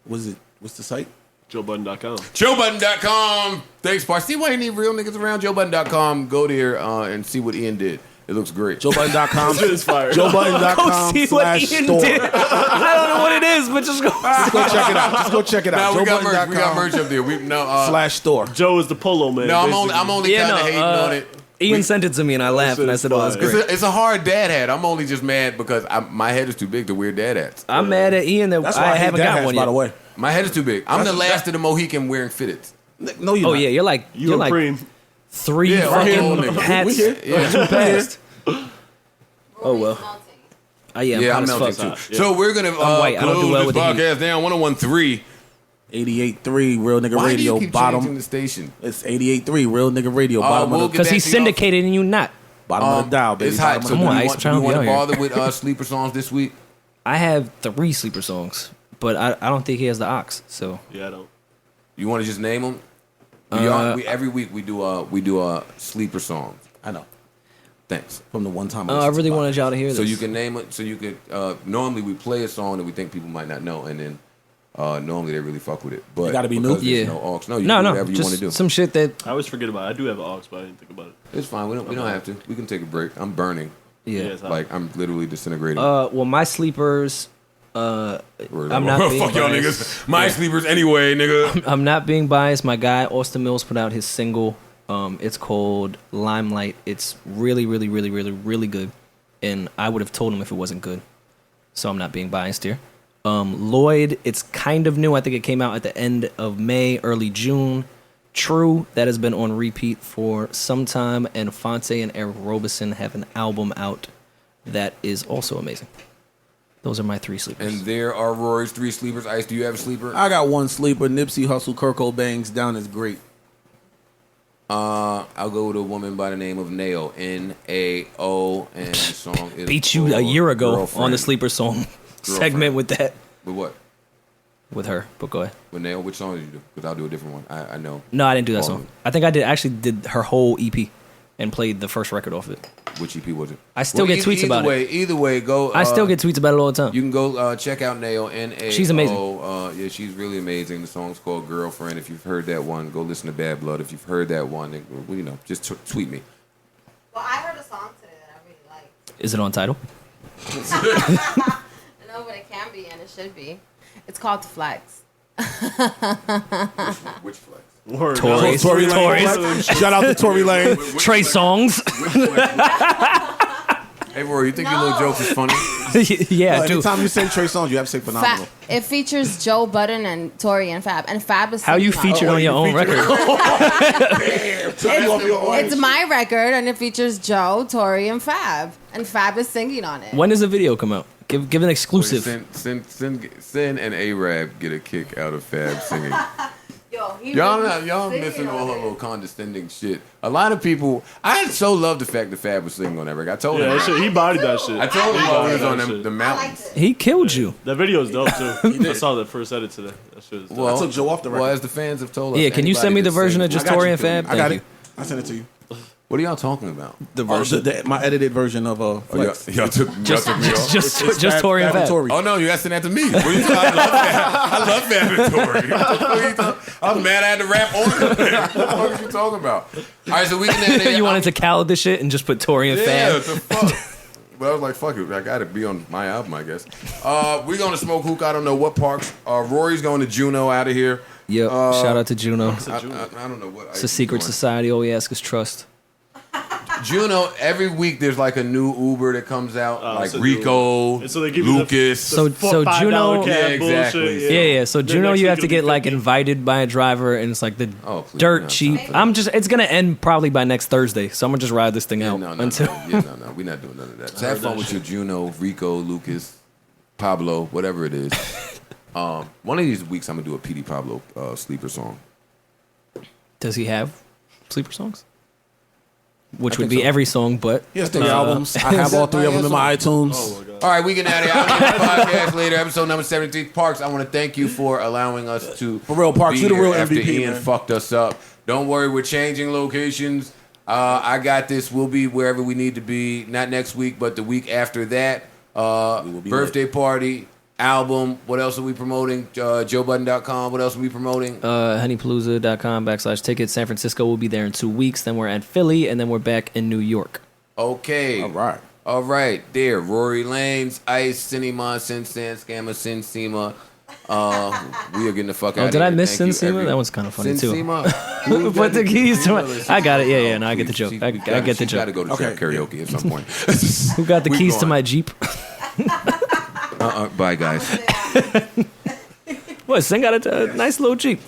What's the site? JoeButon.com. JoeButon.com. Thanks, Park. See why you need real niggas around? JoeButon.com. Go there and see what Ian did. It looks great. JoeButon.com. Shit is fire. Go JoeButon.com see what Ian /store. did. I don't know what it is, but just go. Just go check it out. Just go check it out. Now we got merch. We got JoeButon.com merch up there. We no. /store. Joe is the polo man. No, I'm basically. only Yeah, kind of no, hating on it. Ian sent it to me and I laughed and I said, "Oh, that's It's great." It's a hard dad hat. I'm only just mad because my head is too big to wear dad hats. I'm mad at Ian that That's why I I hate haven't dad got hats, one by yet. the way. My head is too big. I'm the That's- last of the Mohican wearing fitteds. No, you're Oh not. yeah, you're like You you're and like Preem. 3 Yeah, right here. fucking hats. We here. Yeah. Too fast. Oh well. Yeah, Yeah, I'm I'm hot as melting fuck. too. So we're gonna white. I don't do close well this with the heat. podcast down 101.3. 88.3 Real Nigga Why Radio do you keep bottom. changing the station? It's 88.3 Real Nigga Radio bottom we'll of the get Because he's back to y'all. syndicated and you not. bottom of the dial, baby. It's hot. Bottom So of do the Come on, you Ice, want, trying to do you want be to out bother with sleeper songs this week? I have 3 sleeper songs, but I don't think he has the ox. So Yeah, I don't. You want to just name them? Every week we do a sleeper song. I know. Thanks. From the one time I really wanted y'all to hear this. So you can name it. So you could. Normally we play a song that we think people might not know, and then normally they really fuck with it. But It gotta be because new? there's Yeah. No aux. No, you no, can do no, whatever you want to do. just some shit that I always forget about it. I do have an aux, but I didn't think about it. It's fine. We don't have to. We can take a break. I'm burning. yeah. it's hot. Like I'm literally disintegrating. Well, my sleepers. I'm not being Fuck y'all biased. niggas. My sleepers anyway, nigga. I'm not being biased. My guy Austin Mills put out his single. It's called Limelight. It's really, really, really, really, really good. And I would have told him if it wasn't good. So I'm not being biased here. Lloyd, it's kind of new. I think it came out at the end of May, early June. True, that has been on repeat for some time. And Fonte and Eric Robeson have an album out that is also amazing. Those are my 3 sleepers. And there are Rory's 3 sleepers. Ice, do you have a sleeper? I got 1 sleeper. Nipsey Hussle, Kurt Cobain's Down is great. I'll go with a woman by the name of Nao, N-A-O, and the song is Beat you a year ago Girlfriend. on the sleeper song segment with that. With what? With her, but go ahead. With Nao, which song did you do? Because I'll do a different one. I know. No, I didn't do that Oh. song. I think I did her whole EP and played the first record off it. Which EP was it? I still get tweets about it. Either way, go. I still get tweets about it all the time. You can go check out Nao, N-A-O. She's amazing. Yeah, she's really amazing. The song's called Girlfriend. If you've heard that one, go listen to Bad Blood. If you've heard that one, then, just tweet me. Well, I heard a song today that I really liked. Is it on Tidal? No, but it can be and it should be. It's called Flex. Which flex? Word. Tories. Tory Lane. Tories. Shout out to Tory Lane. Trey Songs. Hey, Rory, you think your little jokes is funny? Yeah, dude. Anytime you say Trey Songz, you have to say phenomenal. It features Joe Buton and Tori and Fab. And Fab is How you singing on it. featured on your own record? It's my record, and it features Joe, Tori, and Fab. And Fab is singing on it. When does the video come out? Give an exclusive. Sin and Arab get a kick out of Fab singing. Yo, he Y'all really missing singing all on her it. little condescending shit. A lot of people, I so love the fact that Fab was singing on that record. I told Yeah, him. that shit, he bodied that shit. I told him while we was on that the shit. I mountains. liked it. He killed you. That video is dope too. I saw that first edit today. That shit is dope. Well, I took Joe off the record. Well, as the fans have told us. Yeah, can you send me the version of just I got Tori you. and Fab? I got Thank it. I sent it to you. What are y'all talking about? The Oh, version. my edited version of Flex. Y'all took me off. Just Tori and Fab. Oh no, you asking that to me? What are you talking about? I love Fab and Tori. I was mad I had to rap on it. What the fuck are you talking about? All right, so we can. You wanted to callous this shit and just put Tori and Yeah, Fab. the fuck. But I was like, fuck it. I got to be on my album, I guess. We're going to Smoke Hookah. I don't know what parks. Rory's going to Juno out of here. Yep. Shout out to Juno. I don't know what. It's a secret society. All we ask is trust. Juno, every week there's like a new Uber that comes out, like so Rico, And so they give you Lucas. So $5 Juno- cab Yeah, exactly. bullshit, Yeah. So Then Juno, next you week have to it'll get be like 50. invited by a driver, and it's like the Oh, please, dirt no, cheap. stop it. It's gonna end probably by next Thursday, so I'm gonna just ride this thing out no, until. no, we're not doing none of that. So have fun with your Juno, Rico, Lucas, Pablo, whatever it is. One of these weeks I'm gonna do a PD Pablo sleeper song. Does he have sleeper songs? Which I would think be so. every song, but He has 3 albums. I have all 3 of them in my iTunes. Oh my god. All right, we get out of here. I'll do the podcast later. Episode number 73. Parks, I want to thank you for allowing us to For real, Parks, be you the here real after MVP, Ian man. fucked us up. Don't worry, we're changing locations. I got this. We'll be wherever we need to be. Not next week, but the week after that. will be Birthday party, album. What else are we promoting? JoeButon.com. What else are we promoting? honeypalooza.com/tickets. San Francisco will be there in 2 weeks. Then we're at Philly, and then we're back in New York. Okay. All right. There. Rory Lanes, Ice, Cinnamon, Sin San, Scammer, Sin Sema. We are getting the fuck out of did here. I miss Thank Sin you, Sema? That one's kind of funny, Sin too. Sema. Who put the keys to my... I got it. Yeah. No, I get the joke. I get the She's got to joke. go to Okay. karaoke at some point. Who got the We keys to going. my Jeep? Bye, guys. What? Sin got a nice little Jeep.